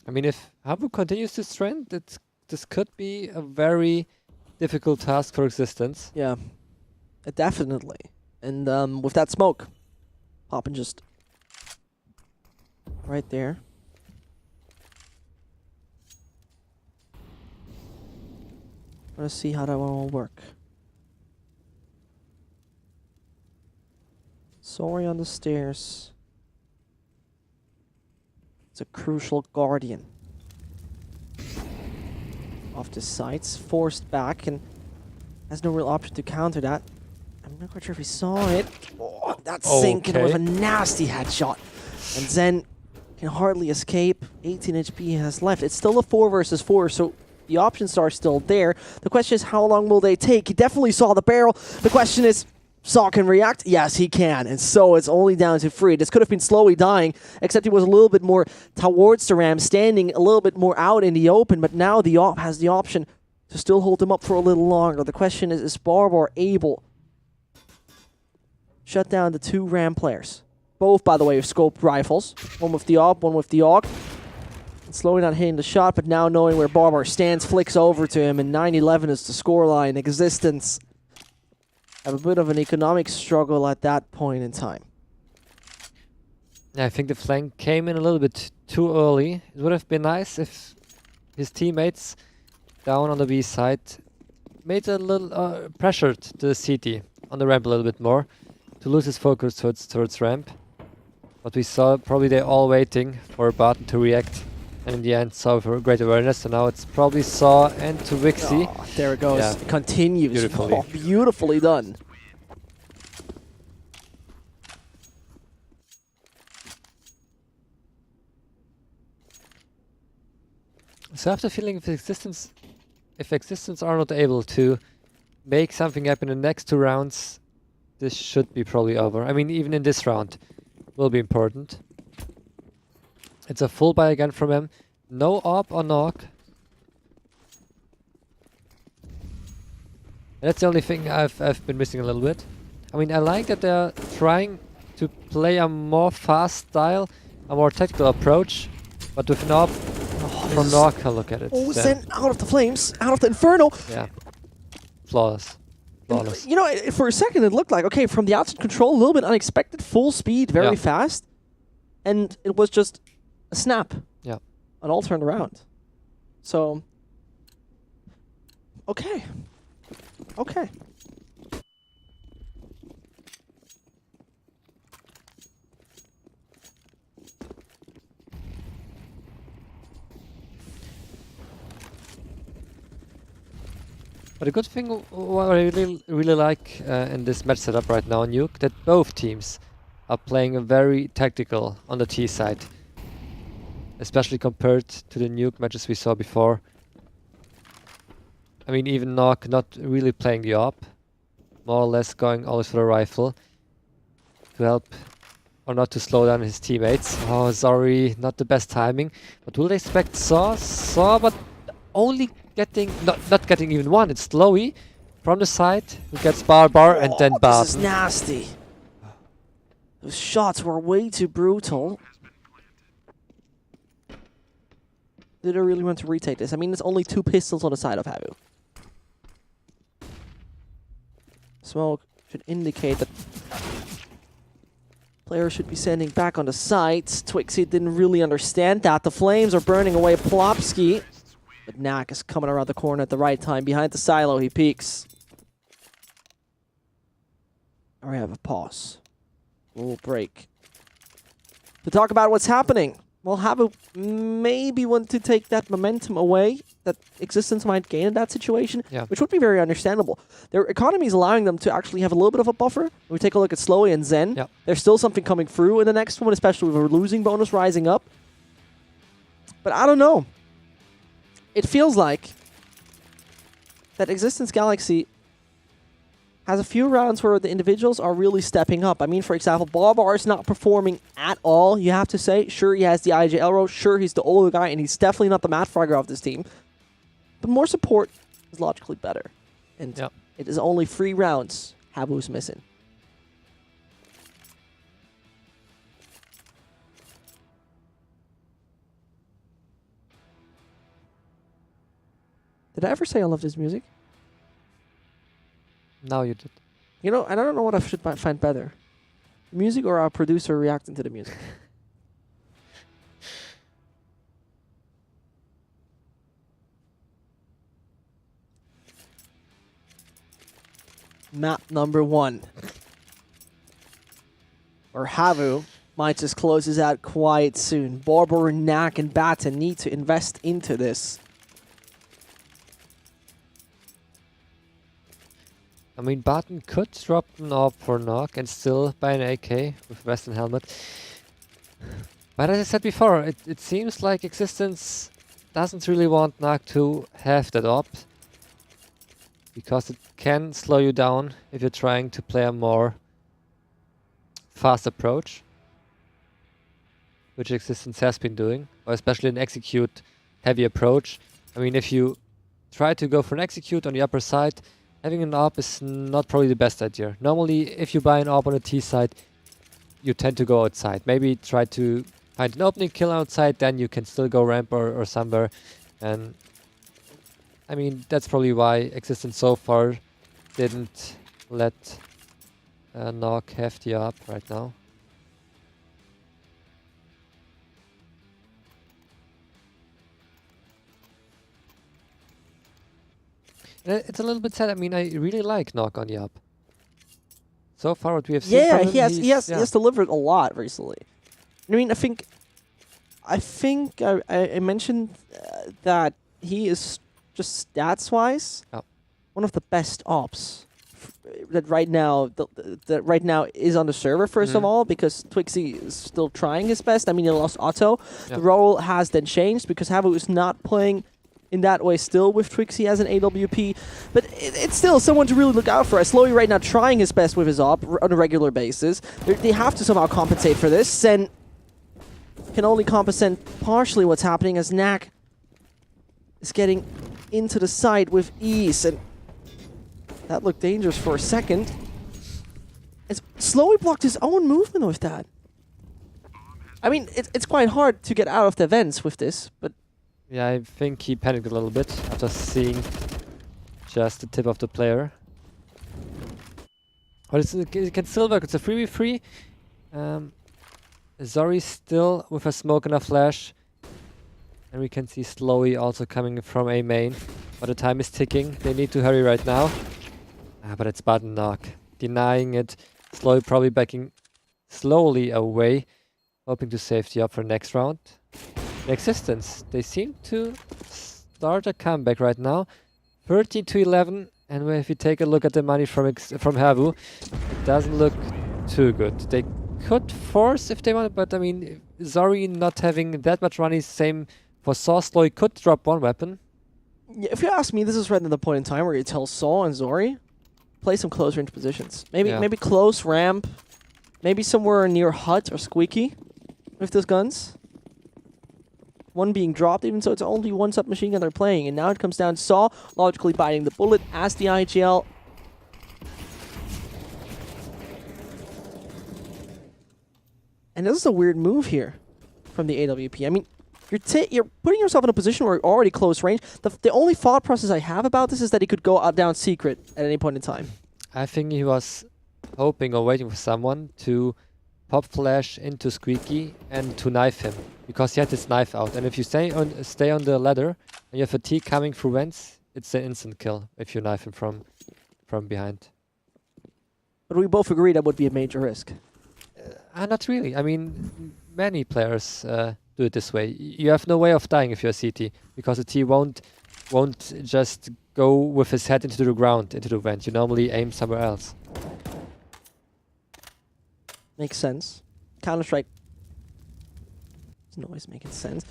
I mean, if HAVU continues this trend, this could be a very difficult task for Existence. Yeah, definitely. And with that smoke, popping just right there. Let's see how that one will work. Sorry on the stairs. It's a crucial guardian of the sites, forced back, and has no real option to counter that. I'm not quite sure if he saw it. Oh, that's sinking with a nasty headshot. And Zen can hardly escape. 18 HP he has left. It's still a 4 versus 4, so the options are still there. The question is, how long will they take? He definitely saw the barrel. The question is, Saw can react? Yes, he can. And so it's only down to 3. This could have been slowly dying, except he was a little bit more towards the ram, standing a little bit more out in the open, but now the op has the option to still hold him up for a little longer. The question is Barbar able shut down the 2 ram players? Both, by the way, with scoped rifles. One with the op, one with the AUG. Slowly not hitting the shot, but now knowing where Barbar stands, flicks over to him, and 9-11 is the scoreline. Existence have a bit of an economic struggle at that point in time. Yeah, I think the flank came in a little bit too early. It would have been nice if his teammates down on the B side made a little pressured the CT on the ramp a little bit more to lose his focus towards ramp. But we saw probably they're all waiting for Barton to react, and in the end Saw for great awareness. So now it's probably Saw and to Wixie. Oh, there it goes. Yeah. It continues. Beautifully. Oh, beautifully done. So I have the feeling if Existence are not able to make something happen in the next 2 rounds, this should be probably over. I mean, even in this round will be important. It's a full buy again from him. No op or knock. That's the only thing I've been missing a little bit. I mean, I like that they're trying to play a more fast style, a more tactical approach, but with an op from knock, look at it. Oh, Zen out of the flames, out of the inferno. Yeah. Flawless. Flawless. You know, for a second it looked like, okay, from the outside control, a little bit unexpected, full speed, very fast. And it was just a snap. Yeah. An all turned around. So, okay. Okay. But a good thing what I really like in this match setup right now on Nuke, that both teams are playing a very tactical on the T side. Especially compared to the Nuke matches we saw before. I mean, even Knock not really playing the op. More or less going always for the rifle to help or not to slow down his teammates. Oh, sorry, not the best timing. But will they expect Saw? Saw, but only getting, not getting even one. It's Slowy from the side who gets Bar, and then This is Barton. nasty. Those shots were way too brutal. Did I really want to retake this? I mean, there's only 2 pistols on the side of HAVU. Smoke should indicate that players should be standing back on the sides. Twixie didn't really understand that. The flames are burning away Plopsky. But Knack is coming around the corner at the right time. Behind the silo, he peeks. And we have a pause. We'll break. To talk about what's happening. Well, HAVU maybe want to take that momentum away that Existence might gain in that situation, which would be very understandable. Their economy is allowing them to actually have a little bit of a buffer. When we take a look at Slowy and Zen, there's still something coming through in the next one, especially with a losing bonus rising up. But I don't know. It feels like that Existence Galaxy has a few rounds where the individuals are really stepping up. I mean, for example, Barbar is not performing at all, you have to say. Sure, he has the IJL role. Sure, he's the older guy, and he's definitely not the Matt Fragger of this team. But more support is logically better. And it is only 3 rounds HAVU's missing. Did I ever say I love this music? Now you did. You know, and I don't know what I should find better. Music or our producer reacting to the music? Map number 1. Or HAVU might just close this out quite soon. Barber, Knack, and Batten need to invest into this. I mean, Barton could drop an AWP for Knock and still buy an AK with Western Helmet. But as I said before, it seems like Existence doesn't really want Knock to have that AWP, because it can slow you down if you're trying to play a more fast approach, which Existence has been doing, or especially an execute heavy approach. I mean, if you try to go for an execute on the upper side, having an AWP is not probably the best idea. Normally, if you buy an AWP on the T side, you tend to go outside. Maybe try to find an opening kill outside, then you can still go ramp or somewhere. And I mean, that's probably why Existence so far didn't let Knock have the AWP right now. It's a little bit sad. I mean, I really like Knock on the up. So far, what we have seen from him, he has delivered a lot recently. I mean, I think I mentioned that he is just stats-wise one of the best ops that right now is on the server. First of all, because Twixie is still trying his best. I mean, he lost Otto. The role has then changed because HAVU is not playing in that way still with Twixie as an AWP, but it's still someone to really look out for. Slowy right now trying his best with his op on a regular basis. They have to somehow compensate for this, and can only compensate partially what's happening as Knack is getting into the side with ease, and that looked dangerous for a second. Slowy blocked his own movement with that. I mean, it's quite hard to get out of the vents with this, but yeah, I think he panicked a little bit after seeing just the tip of the player. But it can still work. It's a 3v3. Zori still with a smoke and a flash. And we can see Slowy also coming from A main. But the time is ticking. They need to hurry right now. But it's button Knock. Denying it. Slowy probably backing slowly away. Hoping to save the up for next round. Existence, they seem to start a comeback right now. 13-11, and if you take a look at the money from HAVU, it doesn't look too good. They could force if they want, but I mean, Zori not having that much money, same for Saw. Slowy could drop one weapon. Yeah, if you ask me, this is right at the point in time where you tell Saw and Zori, play some close range positions. Maybe close ramp. Maybe somewhere near Hut or Squeaky with those guns. One being dropped, even so it's only one submachine gun they're playing. And now it comes down to Saw, logically biting the bullet as the IGL. And this is a weird move here from the AWP. I mean, you're putting yourself in a position where you're already close range. The only thought process I have about this is that he could go out down secret at any point in time. I think he was hoping or waiting for someone to pop flash into Squeaky and to knife him, because he had his knife out. And if you stay on the ladder and you have a T coming through vents, it's an instant kill if you knife him from behind. But we both agree that would be a major risk. Not really. I mean, many players do it this way. You have no way of dying if you're a CT, because the T won't just go with his head into the ground, into the vent. You normally aim somewhere else. Makes sense. Counter-Strike. It's always making sense.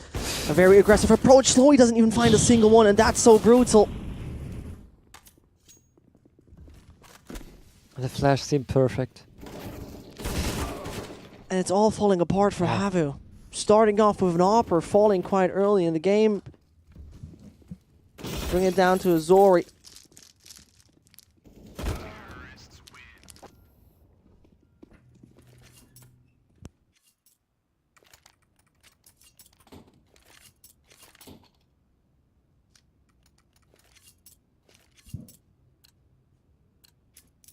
A very aggressive approach. Slowy doesn't even find a single one, and that's so brutal. The flash seemed perfect. And it's all falling apart for HAVU. Starting off with an Opper, falling quite early in the game. Bring it down to a Zori.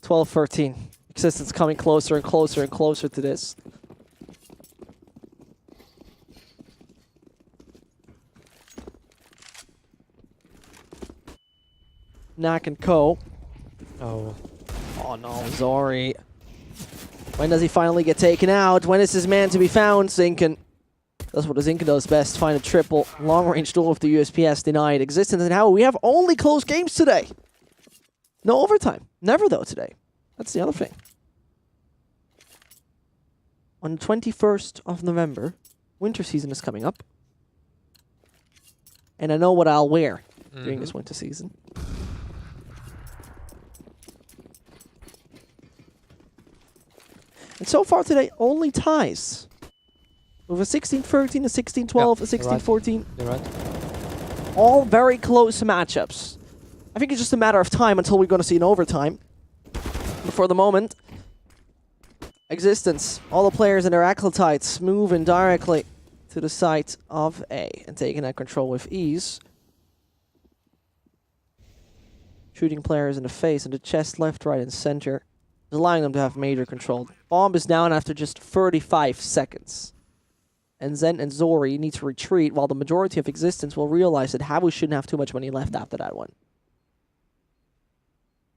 x6tence. Existence coming closer and closer and closer to this. Nak and Co. Oh. Oh no, Zori. When does he finally get taken out? When is his man to be found? Zinken. That's what Zinken does best. Find a triple. Long-range duel with the USPS denied. Existence and how we have only close games today. No overtime. Never though today. That's the other thing. On the 21st of November, winter season is coming up. And I know what I'll wear during this winter season. And so far today, only ties. With a 16-13, a 16-12, a 16-14. You're right. All very close matchups. I think it's just a matter of time until we're going to see an overtime. But for the moment, Existence, all the players and their acolytes moving directly to the site of A and taking that control with ease. Shooting players in the face, in the chest, left, right, and center, allowing them to have major control. Bomb is down after just 35 seconds. And Zen and Zori need to retreat, while the majority of Existence will realize that HAVU shouldn't have too much money left after that one.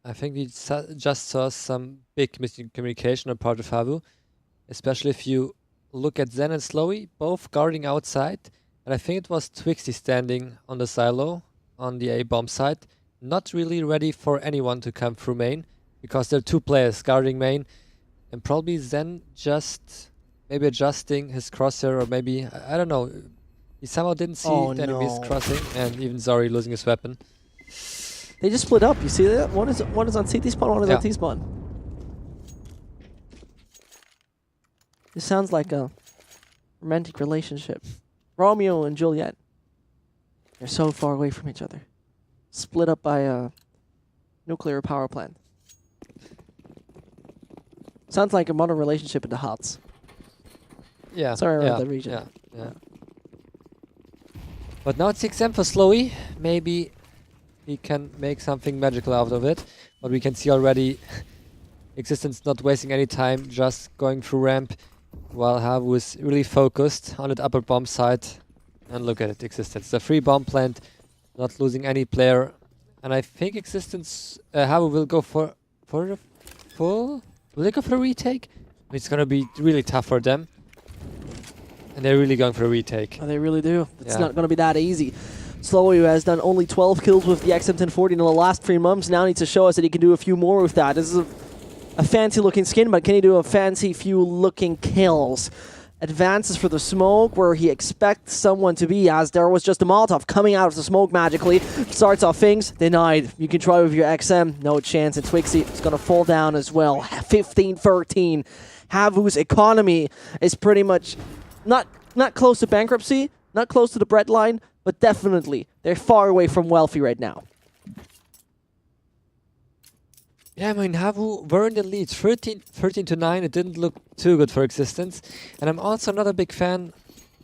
I think we just saw some big miscommunication on part of HAVU, especially if you look at Zen and Slowy, both guarding outside, and I think it was Twixty standing on the silo on the A-bomb side, not really ready for anyone to come through main, because there are two players guarding main, and probably Zen just maybe adjusting his crosshair, or maybe, I don't know, he somehow didn't see the enemies crossing, and even Zori losing his weapon. They just split up. You see that? One is on CT spawn, one is on T spawn. This sounds like a romantic relationship. Romeo and Juliet. They're so far away from each other. Split up by a nuclear power plant. Sounds like a modern relationship in the Huts. Yeah. Sorry about the region. Yeah. But now it's 6M for Slowy. Maybe he can make something magical out of it. But we can see already Existence not wasting any time, just going through ramp, while HAVU is really focused on that upper bomb side. And look at it, Existence. The free bomb plant, not losing any player. And I think Existence, HAVU will go for the full. Will they go for a retake? It's gonna be really tough for them. And they're really going for a retake. Oh, they really do. It's not gonna be that easy. Slowy, who has done only 12 kills with the XM1040 in the last 3 months, now needs to show us that he can do a few more with that. This is a fancy-looking skin, but can he do a fancy few looking kills? Advances for the smoke, where he expects someone to be, as there was just a Molotov coming out of the smoke magically. Starts off things, denied. You can try with your XM, no chance, and Twixy is going to fall down as well. 15-13. HAVU's economy is pretty much not close to bankruptcy, not close to the breadline, but definitely they're far away from wealthy right now. Yeah, I mean, HAVU were in the lead, 13 to 9. It didn't look too good for Existence. And I'm also not a big fan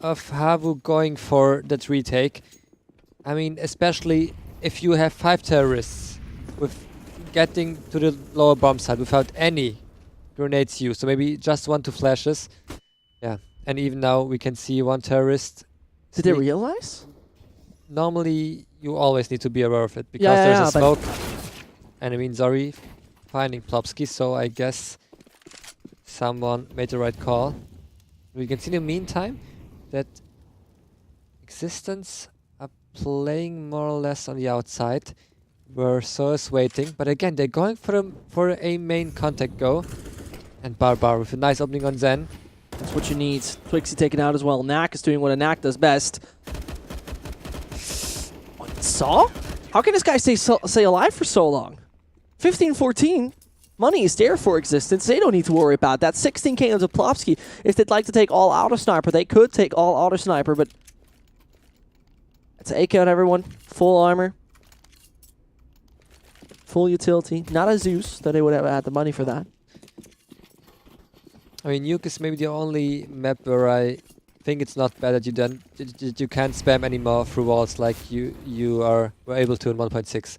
of HAVU going for that retake. I mean, especially if you have 5 terrorists with getting to the lower bomb site without any grenades used. So maybe just 1, 2 flashes. Yeah, and even now we can see 1 terrorist. Did they realize? Normally, you always need to be aware of it because there's a smoke. And I mean, Zori finding Plopsky, so I guess someone made the right call. We can see in the meantime that Existence are playing more or less on the outside, where So is waiting. But again, they're going for a main contact go. And Barbar with a nice opening on Zen. That's what you need. Twixie taken out as well. Knack is doing what a Knack does best. What, Saw? How can this guy stay alive for so long? 15-14. Money is there for Existence. They don't need to worry about that. 16k onto Plopsky. If they'd like to take all auto sniper, they could take all auto sniper, but it's AK on everyone. Full armor. Full utility. Not a Zeus, that they would have had the money for that. I mean, Nuke is maybe the only map where I think it's not bad that you can't spam anymore through walls like you were able to in 1.6.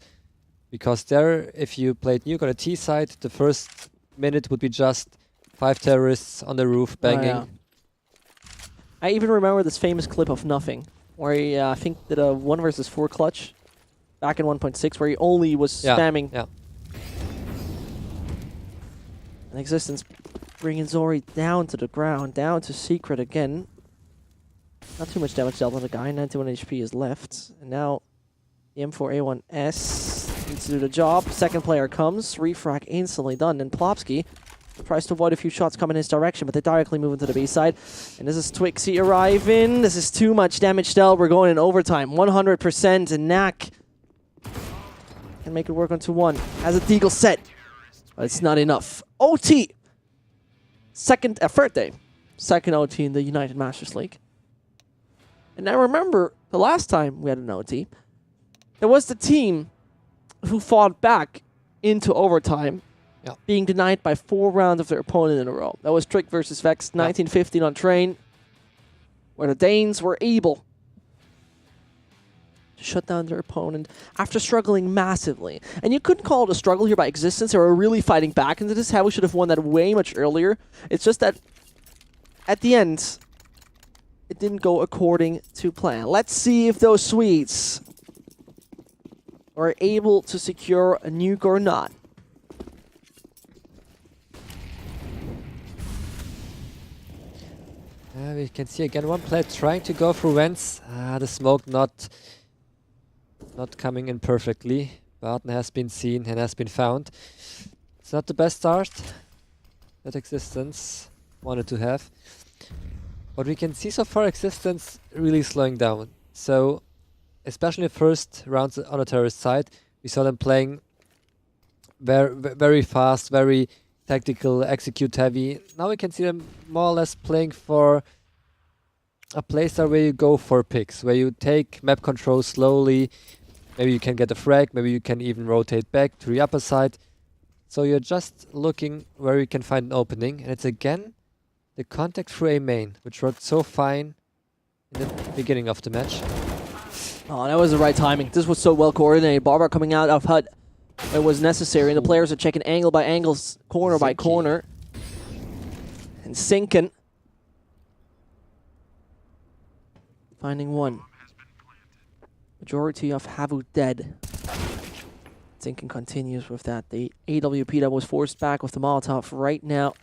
Because there, if you played Nuke on a T side, the first minute would be just 5 terrorists on the roof banging. Oh, yeah. I even remember this famous clip of Nothing, where he, I think, did a 1 versus 4 clutch back in 1.6, where he only was spamming. Yeah. And Existence bringing Zori down to the ground, down to Secret again. Not too much damage dealt on the guy, 91 HP is left. And now the M4A1S needs to do the job. Second player comes, refrag instantly done, and Plopsky tries to avoid a few shots coming in his direction, but they directly move into the B side. And this is Twixie arriving. This is too much damage dealt. We're going in overtime, 100%, and Knack can make it work on 2-1. Has a deagle set, but it's not enough. OT! Third day. Second OT in the United Masters League. And I remember the last time we had an OT, there was the team who fought back into overtime, being denied by 4 rounds of their opponent in a row. That was Trick versus Vex, 1915 on Train, where the Danes were able to shut down their opponent after struggling massively. And you couldn't call it a struggle here by Existence. They were really fighting back into this. How we should have won that way much earlier. It's just that at the end, it didn't go according to plan. Let's see if those Swedes are able to secure a nuke or not. We can see again 1 player trying to go through vents. The smoke not coming in perfectly. Barton has been seen and has been found. It's not the best start that Existence wanted to have. But we can see so far Existence really slowing down. So, especially in the first rounds on the terrorist side, we saw them playing very fast, very tactical, execute heavy. Now we can see them more or less playing for a playstyle where you go for picks, where you take map control slowly. Maybe you can get a frag, maybe you can even rotate back to the upper side. So you're just looking where you can find an opening, and it's again the contact through a main, which worked so fine in the beginning of the match. Oh, that was the right timing. This was so well coordinated. Barbar coming out of HUD. It was necessary, and the players are checking angle by angle, corner by corner. And sinking. Finding 1. Majority of HAVU dead. Sinking continues with that. The AWP that was forced back with the Molotov right now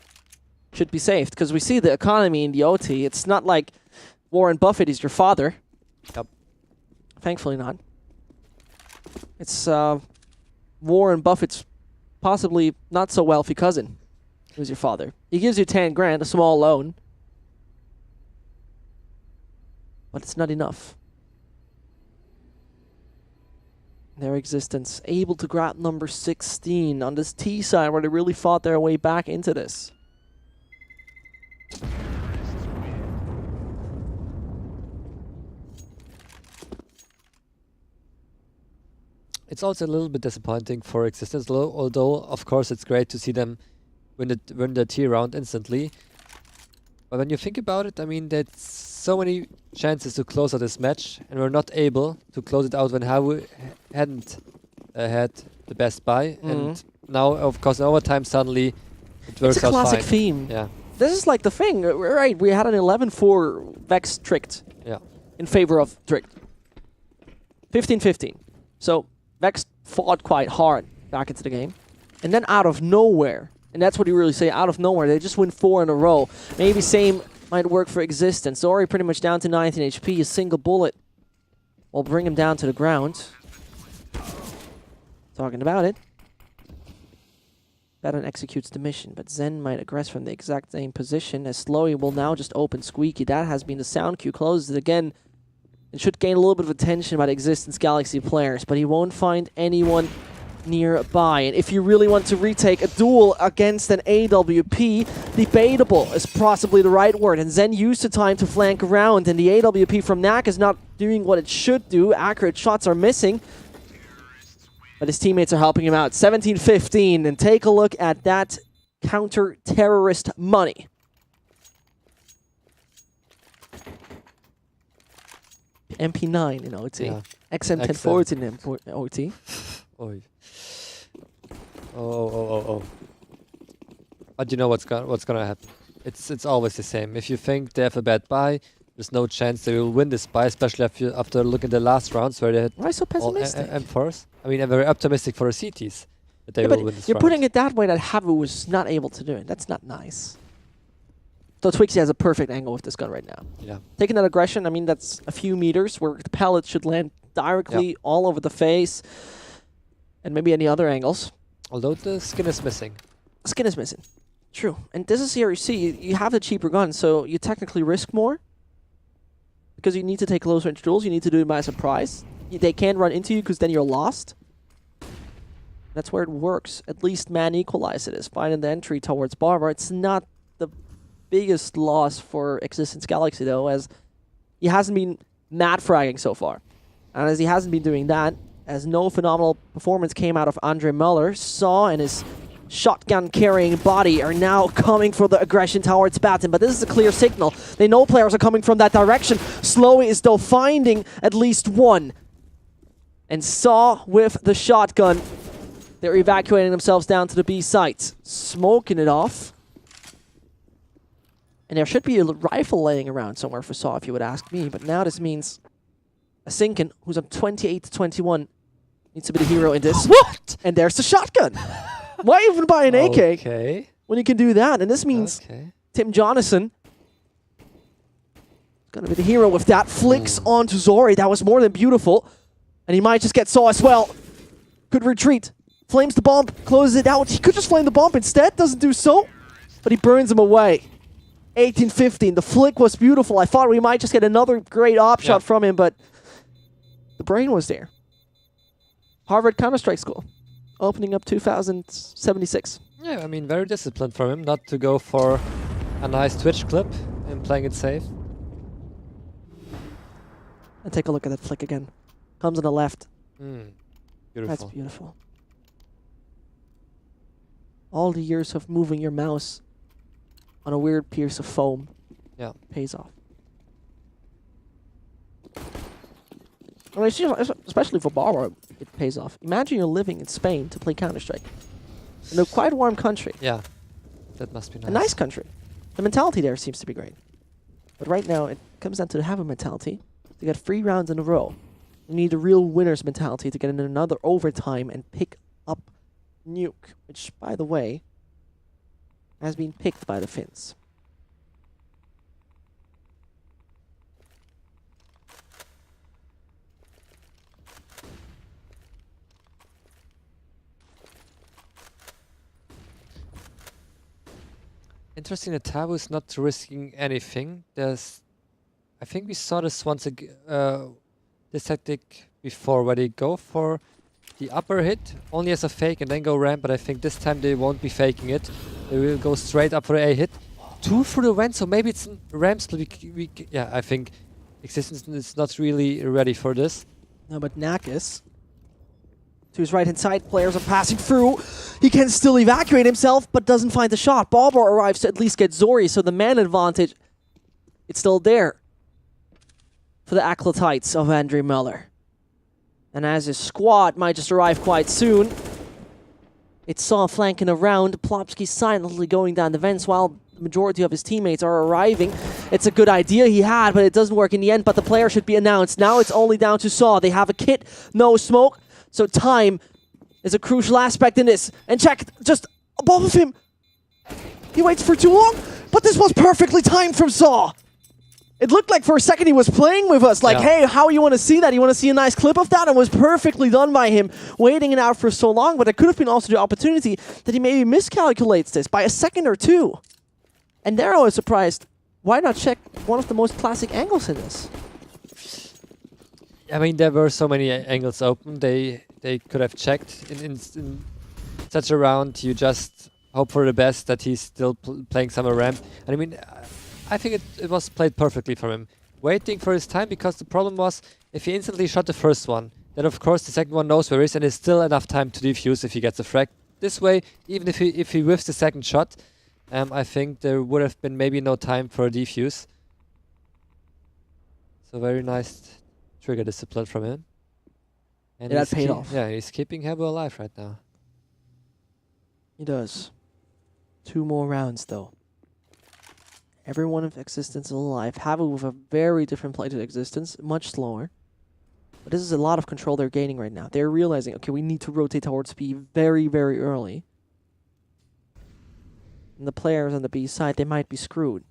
should be saved, because we see the economy in the OT. It's not like Warren Buffett is your father. Yep. Thankfully not. It's Warren Buffett's possibly not so wealthy cousin who's your father. He gives you 10 grand, a small loan. But it's not enough. Their Existence able to grab number 16 on this T side where they really fought their way back into this. It's also a little bit disappointing for Existence, although of course it's great to see them win the tier round instantly. But when you think about it, I mean, there's so many chances to close out this match, and we're not able to close it out when HAVU hadn't had the best buy. And now, of course, in overtime, suddenly it works out fine. It's a classic theme. Yeah. This is like the thing, right? We had an 11-4 Vex Tricked in favor of Tricked. 15-15. So Vex fought quite hard back into the game. And then out of nowhere, and that's what you really say, out of nowhere, they just win 4 in a row. Maybe same might work for Existence. Zori pretty much down to 19 HP. A single bullet will bring him down to the ground. Talking about it. Baton executes the mission, but Zen might aggress from the exact same position as Slowy will now just open Squeaky. That has been the sound cue. Closes it again. It should gain a little bit of attention by the Existence Galaxy players, but he won't find anyone nearby. And if you really want to retake a duel against an AWP, debatable is possibly the right word. And Zen used the time to flank around, and the AWP from Knack is not doing what it should do. Accurate shots are missing. But his teammates are helping him out. 17-15, and take a look at that counter-terrorist money. MP9 in OT. Yeah. XM10 forwards in OT. Oy. Oh. But you know what's gonna happen. It's always the same. If you think they have a bad buy, there's no chance they will win this buy, especially after looking at the last rounds where they had Why so pessimistic? M4s. I mean, I'm very optimistic for the CTs that they will win this you're round. putting it that way that HAVU was not able to do it. That's not nice. So Twixie has a perfect angle with this gun right now. Yeah. Taking that aggression, I mean, that's a few meters where the pellet should land directly all over the face. And maybe any other angles. Although the skin is missing. Skin is missing. True. And this is here you see, you have the cheaper gun, so you technically risk more. Because you need to take close range duels, you need to do it by surprise. They can't run into you because then you're lost. That's where it works. At least man equalize it is. Finding the entry towards Barbar. It's not the biggest loss for Existence Galaxy though, as he hasn't been mad fragging so far. And as he hasn't been doing that, as no phenomenal performance came out of Andre Muller, Saw and his shotgun-carrying body are now coming for the aggression towards Baton, but this is a clear signal. They know players are coming from that direction. Slowy is though finding at least one. And Saw with the shotgun. They're evacuating themselves down to the B site. Smoking it off. And there should be a rifle laying around somewhere for Saw if you would ask me, but now this means Asinkin, who's up 28-21, needs to be the hero in this. What? And there's the shotgun. Why even buy an AK when you can do that? And this means Tim Jonathan is going to be the hero with that. Flicks onto Zori. That was more than beautiful. And he might just get Saw as well. Could retreat. Flames the bomb. Closes it out. He could just flame the bomb instead. Doesn't do so. But he burns him away. 18-15. The flick was beautiful. I thought we might just get another great op shot from him, but the brain was there. Harvard Counter-Strike School. Opening up 2076. Yeah, I mean, very disciplined from him not to go for a nice Twitch clip and playing it safe. And take a look at that flick again. Comes on the left. Beautiful. That's beautiful. All the years of moving your mouse on a weird piece of foam pays off. I mean, especially for Barbar, it pays off. Imagine you're living in Spain to play Counter-Strike. In a quite warm country. Yeah, that must be nice. A nice country. The mentality there seems to be great. But right now, it comes down to the HAVU mentality. To get 3 rounds in a row. You need a real winner's mentality to get in another overtime and pick up Nuke. Which, by the way, has been picked by the Finns. Interesting that HAVU is not risking anything. I think we saw this once again, this tactic before, where they go for the upper hit only as a fake and then go ramp, but I think this time they won't be faking it. They will go straight up for a hit. 2 for the vent, so maybe it's ramp split. Yeah, I think Existence is not really ready for this. No, but Knack is. To his right-hand side, players are passing through. He can still evacuate himself, but doesn't find the shot. Barbar arrives to at least get Zori, so the man advantage, it's still there for the Acolytes of Andre Muller. And as his squad might just arrive quite soon, it's Saw flanking around, Plopsky silently going down the vents while the majority of his teammates are arriving. It's a good idea he had, but it doesn't work in the end, but the player should be announced. Now it's only down to Saw. They have a kit, no smoke, so time is a crucial aspect in this. And check, just above of him. He waits for too long, but this was perfectly timed from Saw. It looked like for a second he was playing with us, like, hey, how you want to see that? You want to see a nice clip of that? It was perfectly done by him, waiting it out for so long, but it could have been also the opportunity that he maybe miscalculates this by a second or two. And there I was surprised. Why not check one of the most classic angles in this? I mean, there were so many angles open. They could have checked. In such a round, you just hope for the best that he's still playing summer ramp. And I mean, I think it was played perfectly for him. Waiting for his time, because the problem was, if he instantly shot the first one, then of course the second one knows where he is and is still enough time to defuse if he gets a frag. This way, even if he whiffs the second shot, I think there would have been maybe no time for a defuse. So very nice trigger discipline from him. And that paid off. Yeah, he's keeping HAVU alive right now. He does. 2 more rounds though. Everyone of Existence is alive. HAVU with a very different play to Existence, much slower. But this is a lot of control they're gaining right now. They're realizing, okay, we need to rotate towards B very, very early. And the players on the B side, they might be screwed.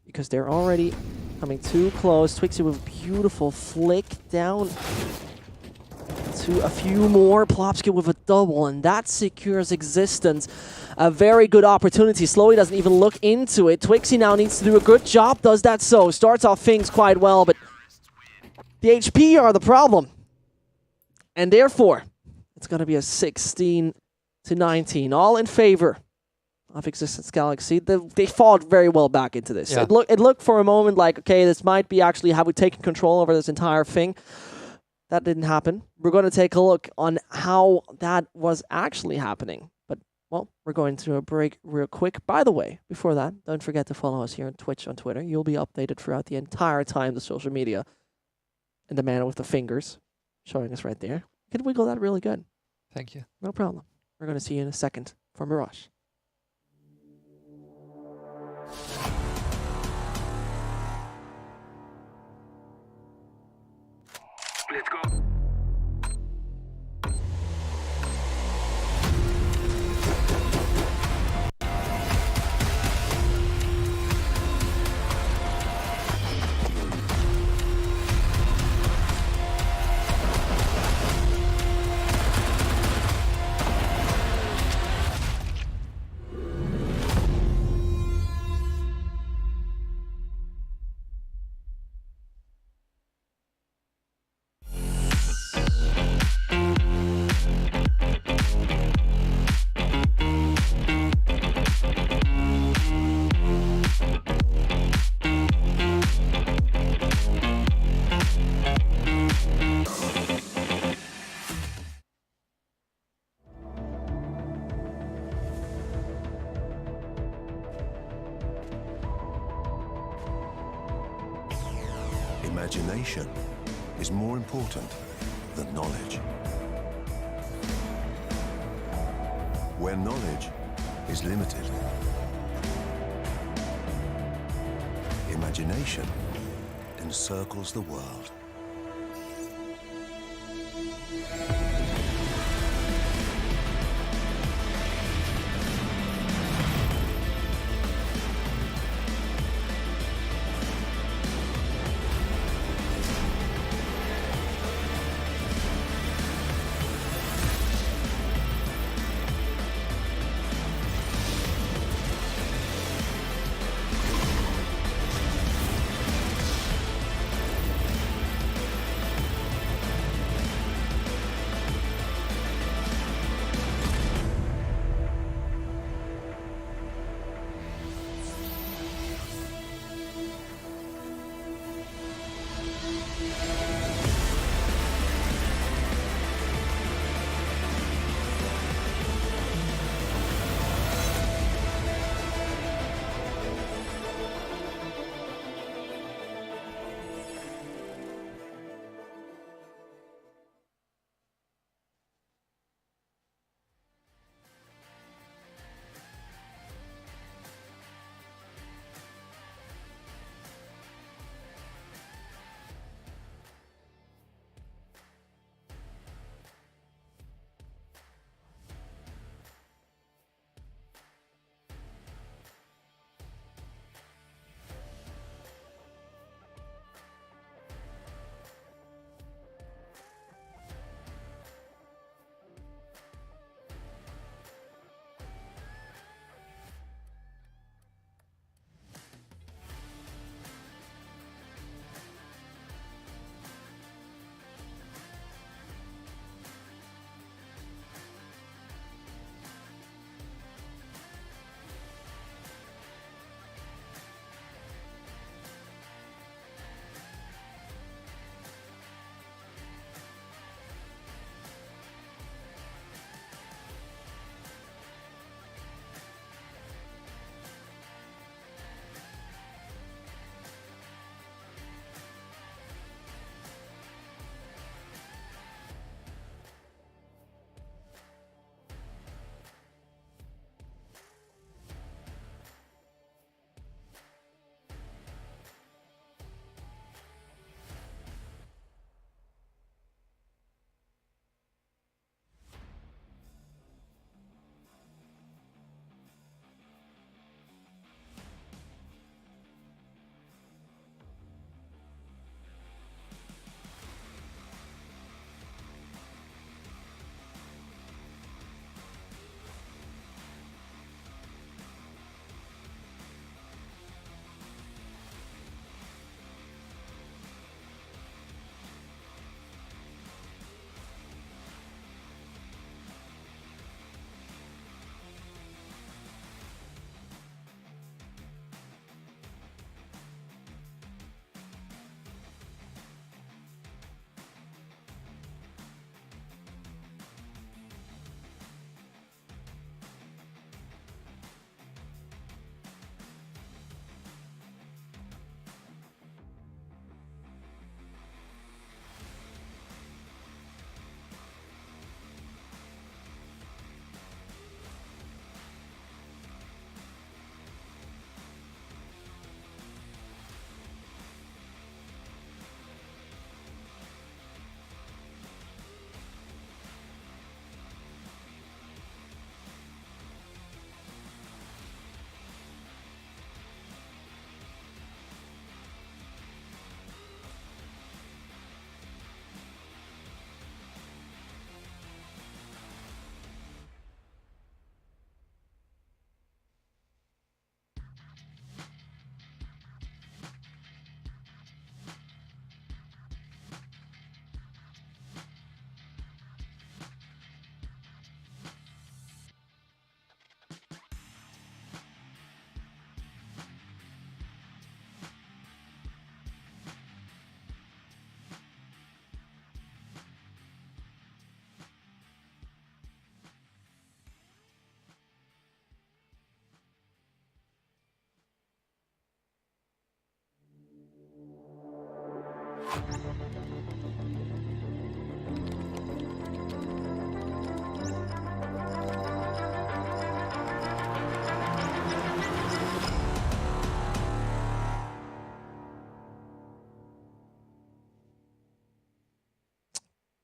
Because they're already coming too close. Twixie with a beautiful flick down to a few more. Plopsky with a double, and that secures Existence. A very good opportunity. Slowy doesn't even look into it. Twixie now needs to do a good job, does that so. Starts off things quite well, but the HP are the problem. And therefore, it's going to be a 16-19, all in favor of Existence Galaxy. They fought very well back into this. Yeah. It looked for a moment like, okay, this might be actually how we taken control over this entire thing. That didn't happen. We're going to take a look on how that was actually happening. But, well, we're going to a break real quick. By the way, before that, don't forget to follow us here on Twitch, on Twitter. You'll be updated throughout the entire time, the social media. And the man with the fingers showing us right there. You can wiggle that really good. Thank you. No problem. We're going to see you in a second for Mirage. Let's go. Imagination is more important than knowledge. Where knowledge is limited, imagination encircles the world.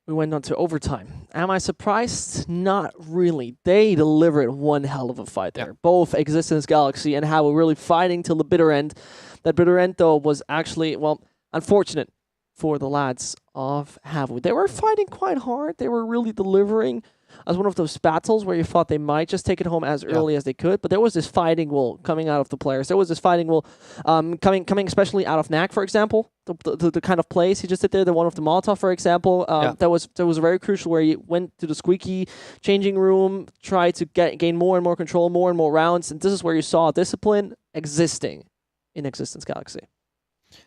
We went on to overtime. Am I surprised? Not really. They delivered one hell of a fight there. Both Existence Galaxy and HAVU really fighting till the bitter end. That bitter end, though, was actually, well, unfortunate for the lads of HAVU. They were fighting quite hard. They were really delivering as one of those battles where you thought they might just take it home as early as they could. But there was this fighting will coming out of the players. There was this fighting will coming especially out of Knack, for example. The kind of plays he just did there, the one of the Molotov, for example, that was very crucial, where he went to the squeaky changing room, tried to gain more and more control, more and more rounds, and this is where you saw discipline existing in Existence Galaxy.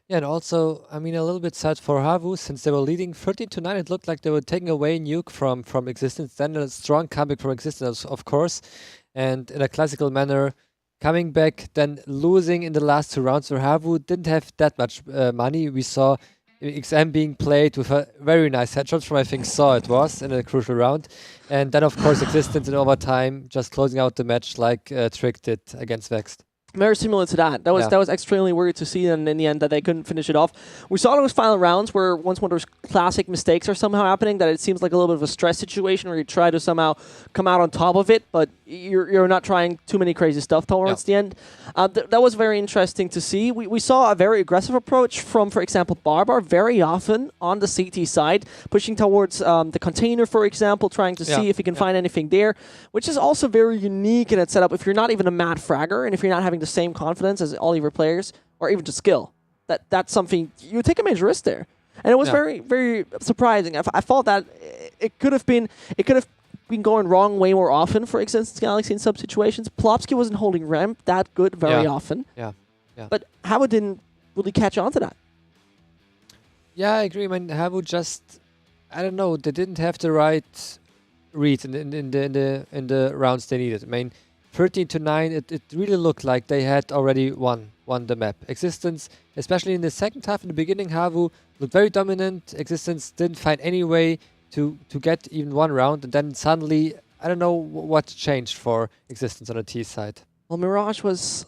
Yeah, and also, I mean, a little bit sad for HAVU, since they were leading 13-9. It looked like they were taking away Nuke from Existence. Then a strong comeback from Existence, of course, and in a classical manner, coming back, then losing in the last 2 rounds, where HAVU didn't have that much money. We saw XM being played with a very nice headshot from, I think, Saw it was, in a crucial round. And then, of course, Existence in overtime, just closing out the match like Trick did against Vexed. Very similar to that. That was extremely weird to see, and in the end that they couldn't finish it off. We saw those final rounds where once one of those classic mistakes are somehow happening, that it seems like a little bit of a stress situation where you try to somehow come out on top of it, but you're not trying too many crazy stuff towards the end. That was very interesting to see. We saw a very aggressive approach from, for example, Barbar very often on the CT side, pushing towards the container, for example, trying to see if he can find anything there, which is also very unique in its setup. If you're not even a mad fragger, and if you're not having the same confidence as all your players, or even just skill, that's something you take a major risk there, and it was very, very surprising. I thought that it could have been going wrong way more often for Existence Galaxy in some situations. Plopsky wasn't holding ramp that good very often. But HAVU didn't really catch on to that. Yeah, I agree. I mean, HAVU just, I don't know, they didn't have the right read in the rounds they needed. I mean, 13-9, it really looked like they had already won the map. Existence, especially in the second half, in the beginning, HAVU looked very dominant. Existence didn't find any way to get even one round, and then suddenly, I don't know what changed for Existence on the T side. Well, Mirage was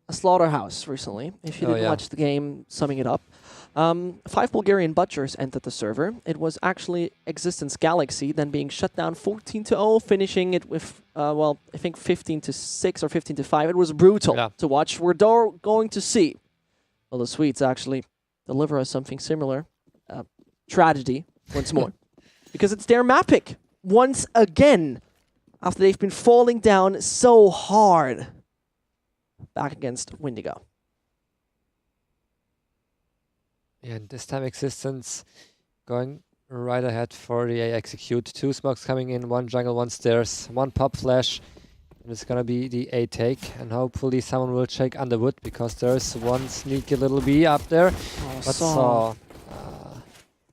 a slaughterhouse recently, if you didn't watch the game, summing it up. 5 Bulgarian butchers entered the server. It was actually Existence Galaxy, then being shut down 14-0, finishing it with, well, I think 15-6 or 15-5. It was brutal to watch. We're going to see, well, the Swedes actually deliver us something similar. Tragedy, once more. Because it's their map pick, once again, after they've been falling down so hard back against Windigo. Yeah, and this time Existence going right ahead for the A execute. 2 smokes coming in, 1 jungle, 1 stairs, 1 pop flash. And it's gonna be the A take. And hopefully someone will check Underwood, because there's 1 sneaky little B up there. But Saw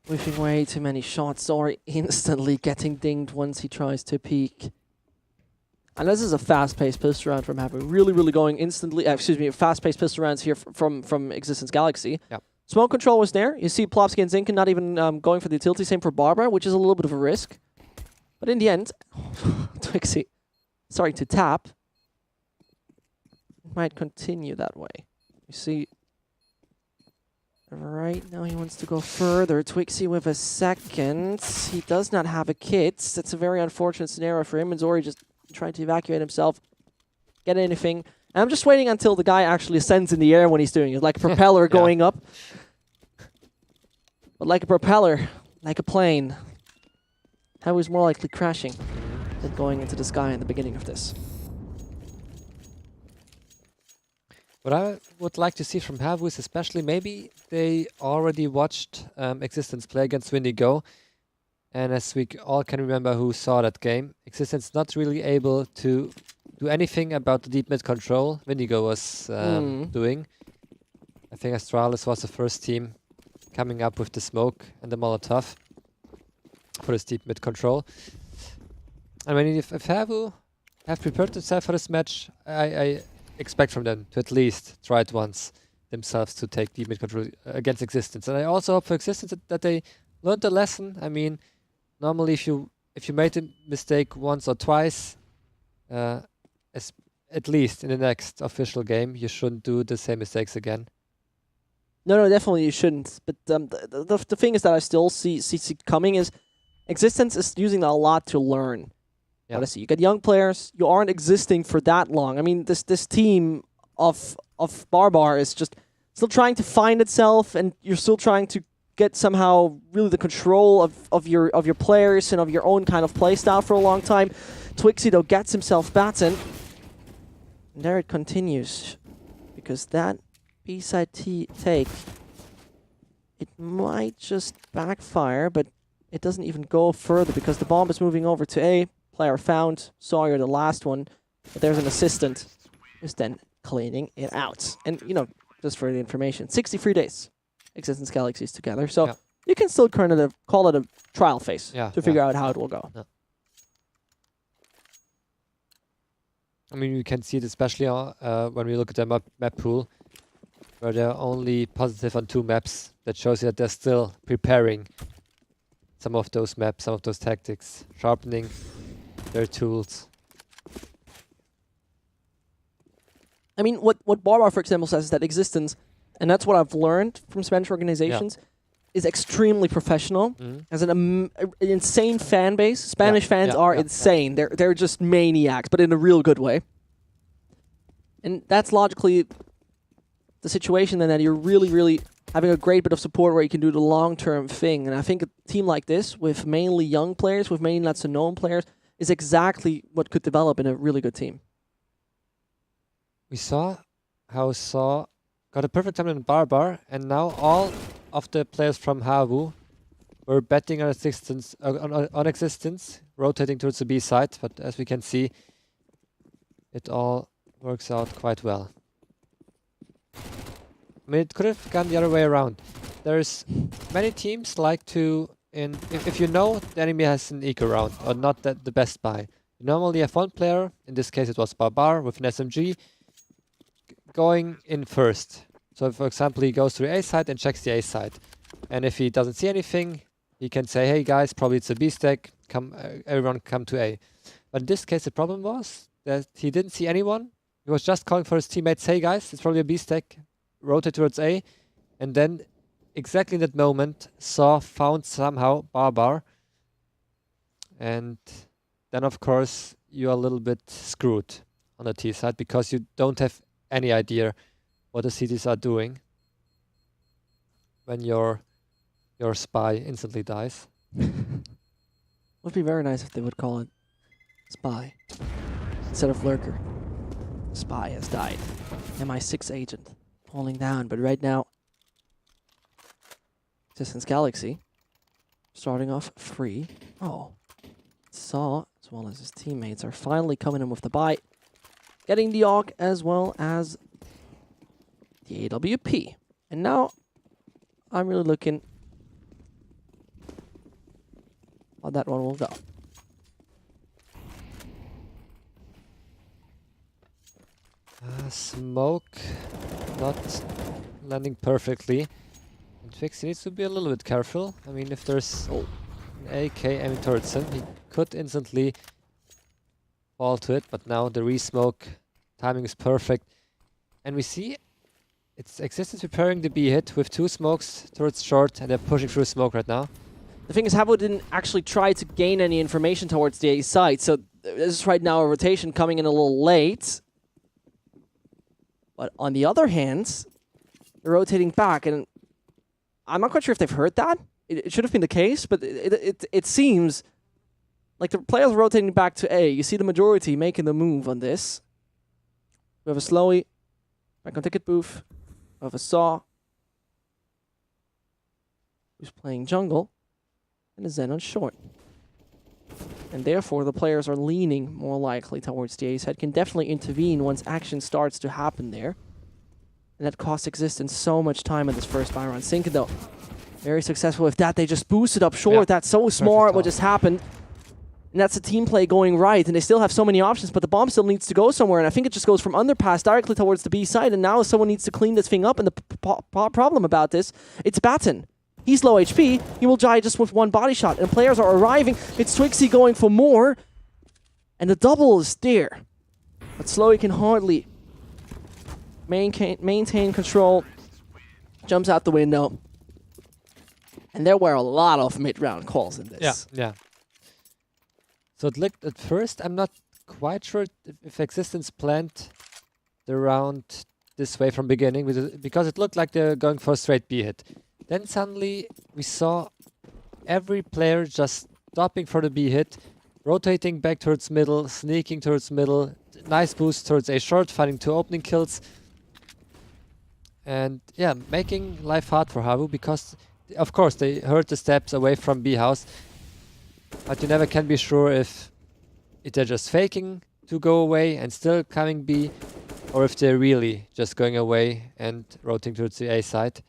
whiffing way too many shots, or instantly getting dinged once he tries to peek. And this is a fast-paced pistol round from HAVU. Really, really going instantly. Fast-paced pistol rounds here from Existence Galaxy. Yep. Smoke control was there. You see Plopsky and Zinkin not even going for the utility. Same for Barbara, which is a little bit of a risk. But in the end, Twixie starting to tap. Might continue that way. You see, right now he wants to go further. Twixie with a second. He does not have a kit. That's a very unfortunate scenario for him. And Zori just trying to evacuate himself. Get anything. And I'm just waiting until the guy actually ascends in the air when he's doing it. Like a propeller going up. But like a propeller, like a plane. How is more likely crashing than going into the sky in the beginning of this. What I would like to see from HAVU is, especially, maybe they already watched Existence play against Windigo. And as we all can remember who saw that game, Existence not really able to do anything about the deep mid control Windigo was doing. I think Astralis was the first team coming up with the smoke and the Molotov for this deep mid control. I mean, if HAVU have prepared themselves for this match, I expect from them to at least try it once themselves to take deep mid control against Existence. And I also hope for Existence that they learned the lesson. I mean, normally if you made a mistake once or twice, at least in the next official game, you shouldn't do the same mistakes again. No, definitely you shouldn't. But the thing is that I still see coming is Existence is using that a lot to learn. Yeah. Odyssey. You get young players. You aren't existing for that long. I mean, this team of Barbar is just still trying to find itself, and you're still trying to get somehow really the control of your players and of your own kind of playstyle for a long time. Twixie though gets himself Batten. And there it continues. Because that B-side take, it might just backfire, but it doesn't even go further because the bomb is moving over to A. Player found. Sawyer, the last one. But there's an assistant who's then cleaning it out. And, you know, just for the information, 63 days. Existence Galaxies together. So you can still kind of call it a trial phase to figure out how it will go. Yeah. I mean, we can see it especially when we look at the map pool, where they're only positive on 2 maps. That shows you that they're still preparing some of those maps, some of those tactics, sharpening their tools. I mean, what Barbar, for example, says is that Existence, and that's what I've learned from Spanish organizations, is extremely professional. Has an insane fan base. Spanish fans are insane. They're just maniacs, but in a real good way. And that's logically the situation then, that you're really, really having a great bit of support where you can do the long-term thing. And I think a team like this, with mainly young players, with mainly not so known players, is exactly what could develop in a really good team. We saw how Saw got a perfect time in Barbar, and now all of the players from HAVU were betting on Existence, rotating towards the B side, but as we can see, it all works out quite well. I mean, it could have gone the other way around. There's many teams like to, if you know the enemy has an eco round, or not the best buy, you normally have one player, in this case it was Barbar with an SMG, going in first. So, for example, he goes to the A side and checks the A side. And if he doesn't see anything, he can say, hey guys, probably it's a B stack, come, everyone come to A. But in this case, the problem was that he didn't see anyone. He was just calling for his teammates, hey guys, it's probably a B stack, rotate towards A. And then, exactly in that moment, Saw found somehow Barbar. And then, of course, you're a little bit screwed on the T side because you don't have any idea what the cities are doing when your spy instantly dies. Would be very nice if they would call it spy instead of lurker. Spy has died. MI6 agent falling down, but right now, Existence Galaxy starting off free. Oh, Saw as well as his teammates are finally coming in with the buy, getting the AUG as well as the AWP. And now I'm really looking how that one will go. Smoke not landing perfectly. And Twixie needs to be a little bit careful. I mean, if there's an AK aiming towards him, he could instantly fall to it, but now the re-smoke timing is perfect. And we see it's Existence preparing the B hit with 2 smokes towards short, and they're pushing through smoke right now. The thing is, HAVU didn't actually try to gain any information towards the A side, so this is right now a rotation coming in a little late. But on the other hand, they're rotating back, and I'm not quite sure if they've heard that. It should have been the case, but it seems like the players rotating back to A. You see the majority making the move on this. We have a Slowy back on ticket booth. We have a Saw who's playing jungle, and a Zen on short. And therefore, the players are leaning more likely towards the A side, can definitely intervene once action starts to happen there. And that costs Existence so much time in this first buy round. Sinkin, though, very successful with that. They just boosted up short. Yeah. That's so smart what just happened. And that's a team play going right. And they still have so many options, but the bomb still needs to go somewhere. And I think it just goes from underpass directly towards the B side. And now someone needs to clean this thing up. And the problem about this, it's Batten. He's low HP. He will die just with 1 body shot. And players are arriving. It's Twixie going for more. And the double is there. But Slowy can hardly maintain control. Jumps out the window. And there were a lot of mid-round calls in this. Yeah. So it looked at first, I'm not quite sure if Existence planned the round this way from beginning, because it looked like they're going for a straight B hit. Then suddenly we saw every player just stopping for the B hit, rotating back towards middle, sneaking towards middle, nice boost towards A short, finding 2 opening kills. And yeah, making life hard for HAVU, because of course they heard the steps away from B house, but you never can be sure if they're just faking to go away and still coming B, or if they're really just going away and rotating towards the A side.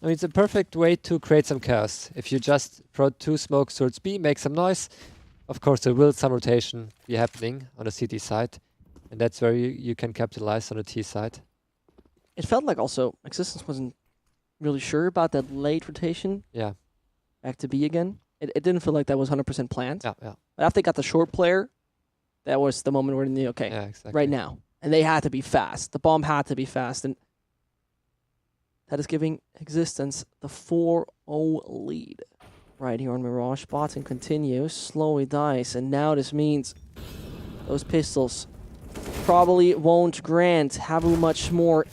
I mean, it's a perfect way to create some chaos. If you just throw 2 smokes towards B, make some noise, of course there will some rotation be happening on the CT side, and that's where you can capitalize on the T side. It felt like also Existence wasn't really sure about that late rotation. Yeah. Back to B again. It didn't feel like that was 100% planned. Yeah. But after they got the short player, that was the moment where they knew, okay, Yeah, exactly. right now. And they had to be fast. The bomb had to be fast. And that is giving Existence the 4-0 lead. Right here on Mirage. Bottom continues. Slowly dies. And now this means those pistols probably won't grant HAVU much more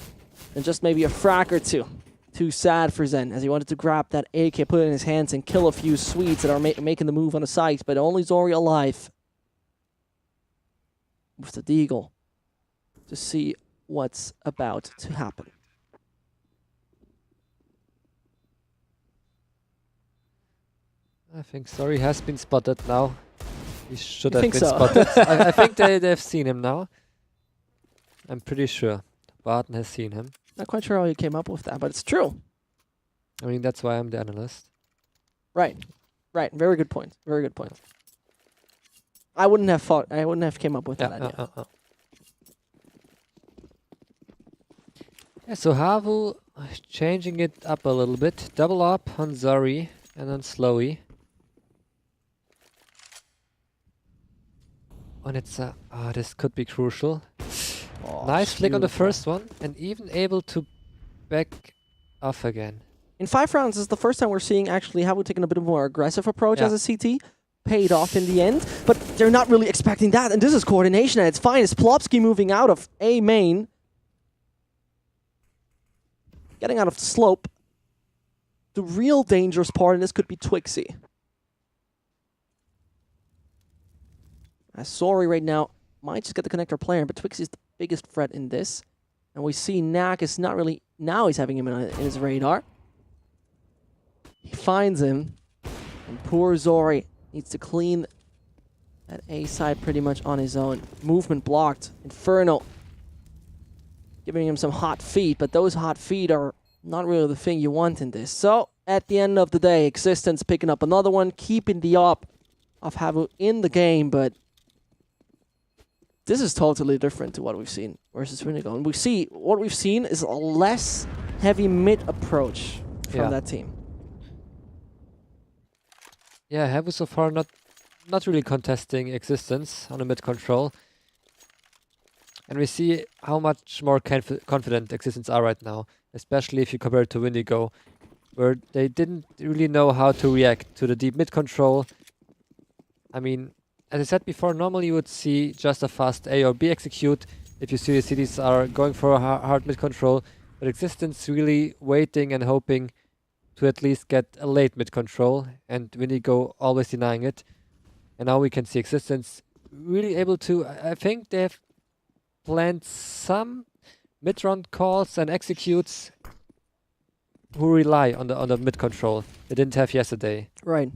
than just maybe a frag or two. Too sad for Zen, as he wanted to grab that AK, put it in his hands, and kill a few Swedes that are making the move on the site, but only Zori alive. With the Deagle to see what's about to happen. I think Zori has been spotted now. He should You have think been so? spotted. I think they've seen him now. I'm pretty sure Barton has seen him. Not quite sure how he came up with that, but it's true. I mean, that's why I'm the analyst. Right. Very good point. Very good point. I wouldn't have came up with that idea. Yeah, so HAVU changing it up a little bit. Double up on Zori and on Slowy. And it's this could be crucial. Oh, Nice flick on the beautiful. first one, and even able to back off again. In 5 rounds, this is the first time we're seeing actually HAVU taking a bit of a more aggressive approach as a CT. Paid off in the end, but they're not really expecting that, and this is coordination at its finest. Plopsky moving out of A main. Getting out of the slope. The real dangerous part in this could be Twixy. As Zori right now might just get the connector player, but Twixy's the biggest threat in this. And we see Knack is not really... Now he's having him in his radar. He finds him. And poor Zori needs to clean that A side pretty much on his own. Movement blocked. Inferno. Giving him some hot feet, but those hot feet are not really the thing you want in this. So, at the end of the day, Existence picking up another one, keeping the op of HAVU in the game, but this is totally different to what we've seen versus Windigo. And what we've seen is a less heavy mid approach from that team. Yeah, HAVU so far not really contesting Existence on the mid control. And we see how much more confident Existence are right now, especially if you compare it to Windigo, where they didn't really know how to react to the deep mid control. I mean, as I said before, normally you would see just a fast A or B execute if you see the cities are going for a hard mid control, but Existence really waiting and hoping to at least get a late mid control, and Windigo always denying it. And now we can see Existence really able to, I think they have planned some mid-round calls and executes who rely on the mid control they didn't have yesterday. Right.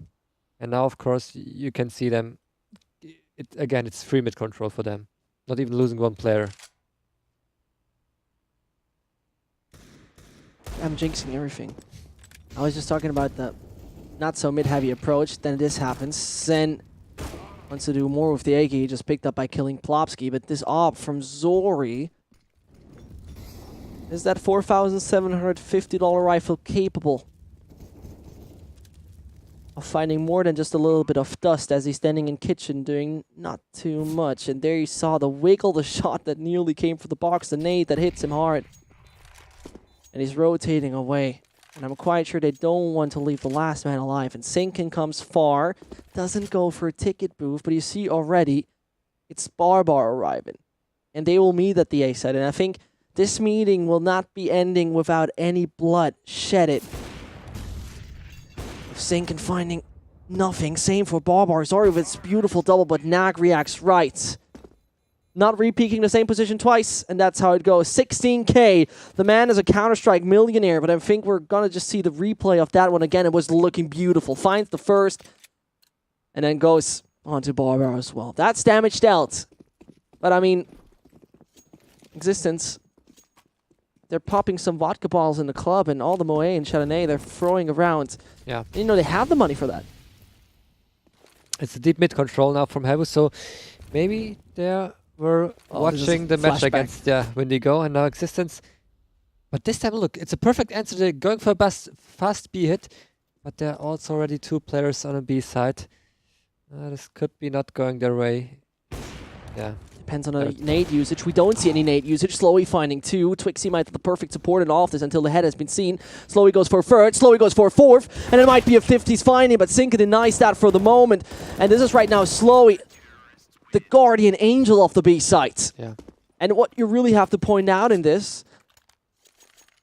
And now, of course, you can see them. Again, it's free mid control for them. Not even losing one player. I'm jinxing everything. I was just talking about the not so mid-heavy approach. Then this happens. Zen wants to do more with the AK. He just picked up by killing Plopsky. But this op from Zori is that $4,750 rifle capable of finding more than just a little bit of dust as he's standing in kitchen doing not too much. And there you saw the wiggle, the shot that nearly came for the box, the nade that hits him hard. And he's rotating away. And I'm quite sure they don't want to leave the last man alive. And Sinkin comes far, doesn't go for a ticket booth, but you see already it's Barbar arriving. And they will meet at the A side. And I think this meeting will not be ending without any blood shedded. Sinkin finding nothing. Same for Barbar. Sorry with its beautiful double, but Nag reacts right. Not re-peeking the same position twice, and that's how it goes. 16K. The man is a Counter-Strike millionaire, but I think we're going to just see the replay of that one again. It was looking beautiful. Finds the first, and then goes on to Barbar as well. That's damage dealt. But I mean, Existence, they're popping some vodka bottles in the club, and all the Moe and Chardonnay they're throwing around. Yeah. You know, they have the money for that. It's a deep mid control now from HAVU, so maybe they're watching the match against Wendigo and now Existence. But this time, look, it's a perfect answer. They're going for a fast B hit, but there are also already 2 players on a B side. This could be not going their way. Yeah. Depends on the nade usage. We don't see any nade usage. Slowey finding 2. Twixie might have the perfect support in all of this until the head has been seen. Slowey goes for a third. Slowey goes for a fourth. And it might be a 50s finding, but Sinkin denies that for the moment. And this is right now Slowey, the guardian angel of the B site. Yeah. And what you really have to point out in this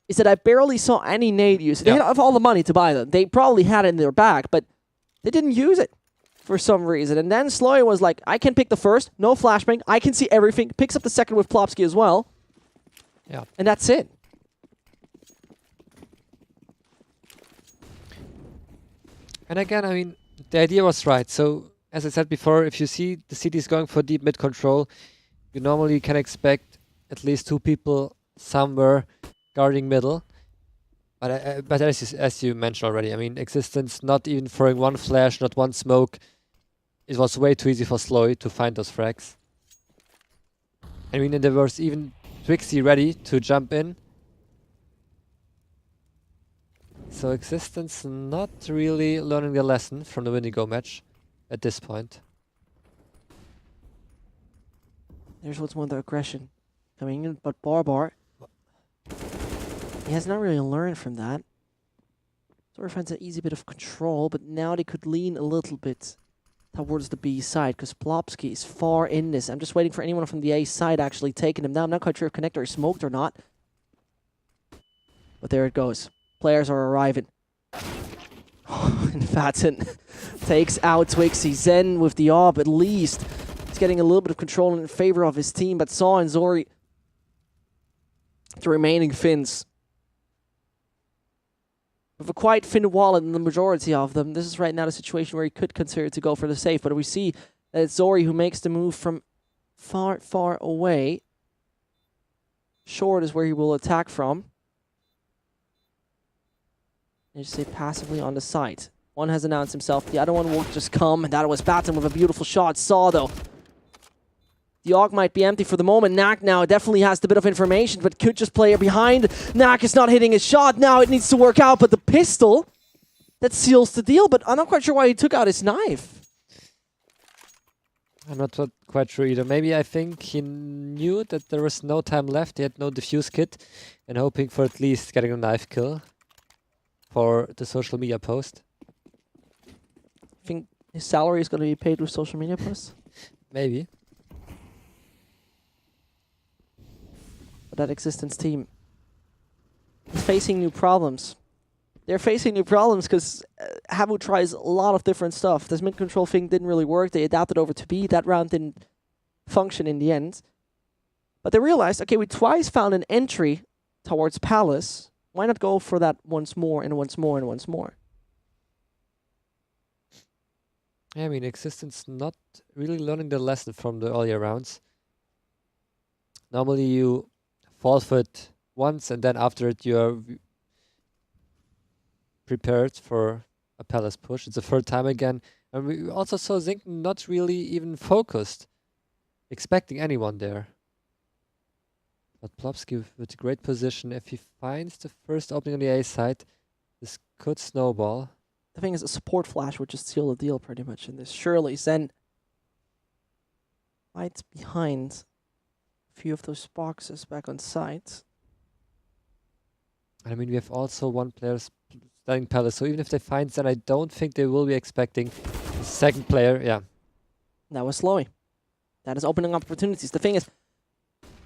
is that I barely saw any nade use. They have all the money to buy them. They probably had it in their bag, but they didn't use it for some reason. And then Slowey was like, I can pick the first, no flashbang, I can see everything. Picks up the second with Plopsky as well. Yeah. And that's it. And again, I mean, the idea was right. So, as I said before, if you see the CT is going for deep mid control, you normally can expect at least 2 people somewhere guarding middle. But as you mentioned already, I mean, Existence not even throwing 1 flash, not 1 smoke. It was way too easy for Slowey to find those frags. I mean, and there was even Twixie ready to jump in. So Existence not really learning the lesson from the Wendigo match at this point. There's what's more the aggression coming in, but Barbar, he has not really learned from that. Sort of finds an easy bit of control, but now they could lean a little bit towards the B side, because Plopsky is far in this. I'm just waiting for anyone from the A side actually taking him down. I'm not quite sure if Connector is smoked or not. But there it goes. Players are arriving. And Fatten takes out Twixie. Zen with the AWP at least. He's getting a little bit of control in favor of his team, but Saw and Zori, the remaining Finns, with a quite thin wallet in the majority of them, this is right now the situation where he could consider to go for the safe. But we see that it's Zori who makes the move from far, far away. Short is where he will attack from. And just stay passively on the site. One has announced himself, the other one will just come, and that was Batten with a beautiful shot. Saw though. The AUG might be empty for the moment. Nak now definitely has the bit of information, but could just play it behind. Nak is not hitting his shot. Now it needs to work out, but the pistol, that seals the deal. But I'm not quite sure why he took out his knife. I'm not quite sure either. Maybe I think he knew that there was no time left. He had no defuse kit, and hoping for at least getting a knife kill for the social media post. I think his salary is going to be paid with social media posts. Maybe. But that Existence team is facing new problems. They're facing new problems because HAVU tries a lot of different stuff. This mid-control thing didn't really work. They adapted over to B. That round didn't function in the end. But they realized, okay, we twice found an entry towards Palace. Why not go for that once more and once more and once more? Yeah, I mean, Existence not really learning the lesson from the earlier rounds. Normally you fall for it once, and then after it you are prepared for a Palace push. It's the third time again. And we also saw Zink not really even focused, expecting anyone there. But Plopsky with a great position. If he finds the first opening on the A side, this could snowball. The thing is, a support flash would just seal the deal pretty much in this. Surely Zen right behind a few of those boxes back on site. I mean, we have also one player Stunning Palace. So even if they find Zen, I don't think they will be expecting the second player. Yeah. That was Slowy. That is opening up opportunities. The thing is,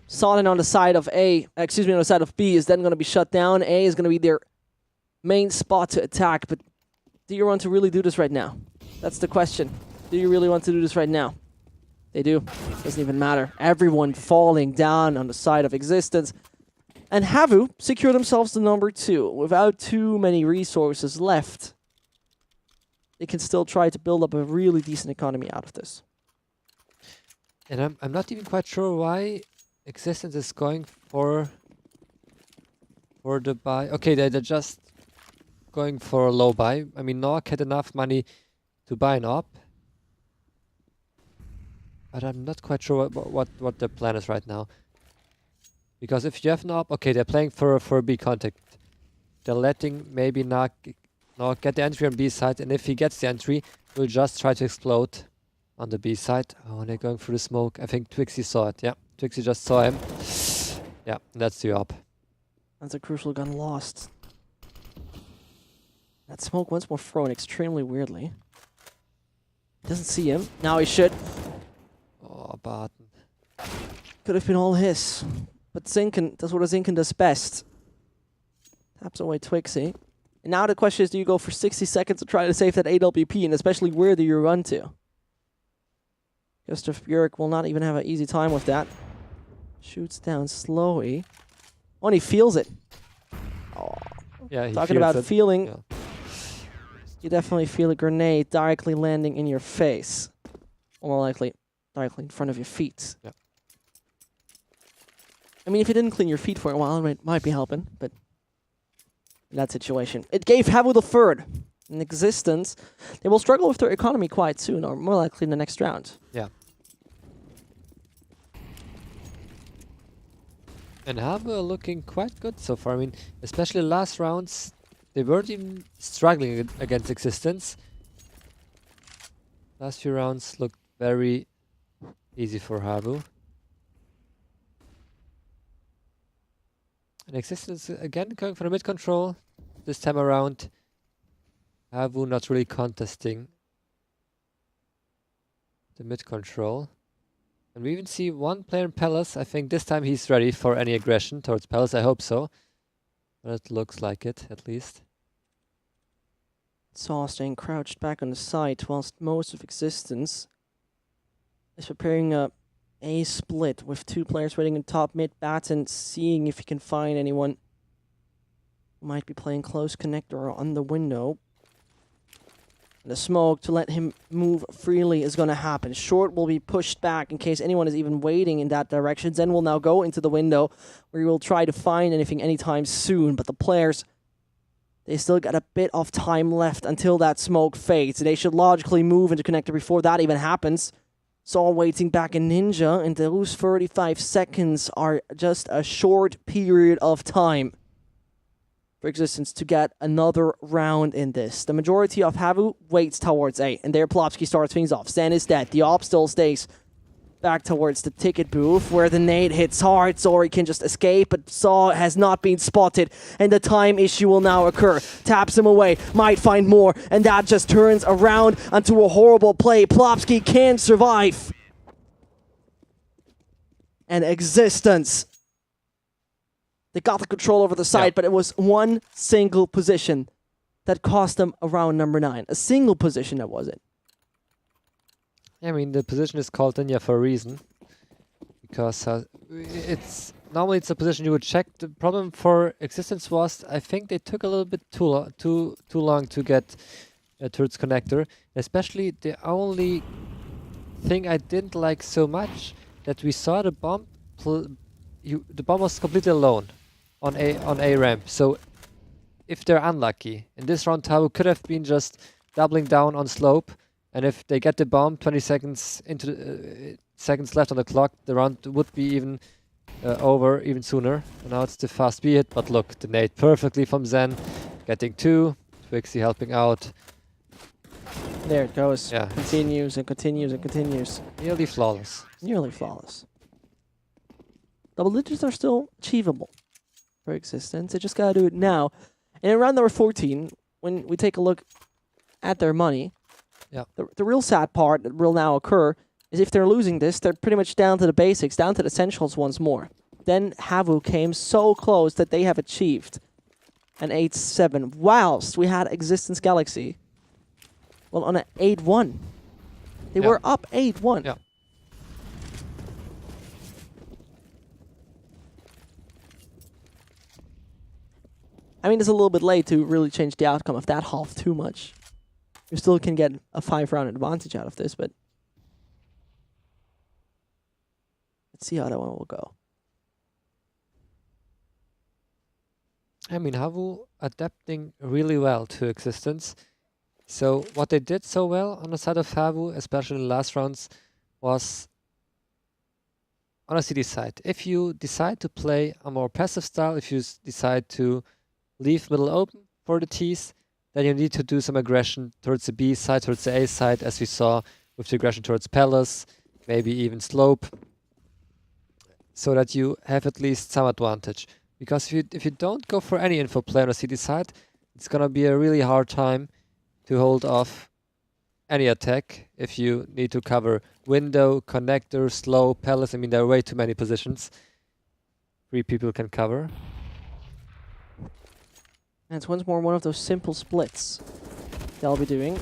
Solid on the side of A, excuse me, on the side of B is then going to be shut down. A is going to be their main spot to attack, but do you want to really do this right now? That's the question. Do you really want to do this right now? They do. Doesn't even matter. Everyone falling down on the side of Existence. And HAVU secure themselves the number 2 without too many resources left. They can still try to build up a really decent economy out of this. And I'm not even quite sure why Existence is going for the buy. Okay, they're just going for a low buy. I mean, Noak had enough money to buy an op. But I'm not quite sure what their plan is right now. Because if you have an op, okay, they're playing for a B contact. They're letting maybe Noak get the entry on B side, and if he gets the entry, we'll just try to explode on the B side. Oh, and they're going through the smoke. I think Twixie saw it, yeah. Twixie just saw him. Yeah, that's the op. That's a crucial gun lost. That smoke once more thrown extremely weirdly. Doesn't see him. Now he should. Oh, Barton. Could have been all his. But Zinken does what a Zinken does best. Taps away Twixie. And now the question is, do you go for 60 seconds to try to save that AWP, and especially where do you run to? Gustav Björk will not even have an easy time with that. Shoots down slowly. Oh, and he feels it. Oh. Yeah, he Talking feels about it. feeling, Yeah. you definitely feel a grenade directly landing in your face. Or more likely, directly in front of your feet. Yeah. I mean, if you didn't clean your feet for a while, it might be helping, but in that situation. It gave HAVU the third. In Existence, they will struggle with their economy quite soon, or more likely in the next round. Yeah. And HAVU are looking quite good so far. I mean, especially last rounds, they weren't even struggling against Existence. Last few rounds looked very easy for HAVU. And Existence again going for the mid control this time around. HAVU not really contesting the mid control. And we even see one player in Palace. I think this time he's ready for any aggression towards Palace. I hope so. But it looks like it, at least. Saw staying crouched back on the side whilst most of Existence is preparing a split with 2 players waiting in top mid bats and seeing if he can find anyone who might be playing close connector on the window. The smoke to let him move freely is going to happen. Short will be pushed back in case anyone is even waiting in that direction. Zen will now go into the window where he will try to find anything anytime soon. But the players, they still got a bit of time left until that smoke fades. They should logically move into connector before that even happens. Saw waiting back in Ninja, and those 35 seconds are just a short period of time for Existence to get another round in this. The majority of HAVU waits towards A, and there Plopsky starts things off. Zen is dead. The op still stays back towards the ticket booth, where the nade hits hard. Zori can just escape, but Saw has not been spotted, and the time issue will now occur. Taps him away, might find more, and that just turns around onto a horrible play. Plopsky can't survive. And Existence, they got the control over the site, but it was one single position that cost them around number 9. A single position, that was it. I mean, the position is called Ninja for a reason. Because it's normally it's a position you would check. The problem for Existence was, I think they took a little bit too long to get towards connector. Especially the only thing I didn't like so much, that we saw the bomb. The bomb was completely alone on A ramp. So if they're unlucky in this round, HAVU could have been just doubling down on slope, and if they get the bomb 20 seconds into seconds left on the clock, the round would be even over even sooner. And now it's the fast B hit, but look, the nade perfectly from Zen, getting 2. Twixie helping out. There it goes. Yeah. Continues and continues and continues. Nearly flawless. Nearly flawless. Double digits are still achievable for Existence. They just gotta do it now. And in round number 14, when we take a look at their money, Yeah. the real sad part that will now occur is if they're losing this, they're pretty much down to the basics, down to the essentials once more. Then HAVU came so close that they have achieved an 8-7, whilst we had Existence Galaxy, well, on an 8-1. They Yeah. were up 8-1. Yeah. I mean, it's a little bit late to really change the outcome of that half too much. You still can get a 5-round advantage out of this, but let's see how that one will go. I mean, HAVU adapting really well to Existence. So what they did so well on the side of HAVU, especially in the last rounds, was on the CD side. If you decide to play a more passive style, if you decide to leave middle open for the T's, then you need to do some aggression towards the B side, towards the A side, as we saw with the aggression towards Palace, maybe even Slope, so that you have at least some advantage. Because if you don't go for any info play on the CD side, it's gonna be a really hard time to hold off any attack if you need to cover window, connector, slow, palace. I mean, there are way too many positions 3 people can cover. And it's once more one of those simple splits they'll be doing.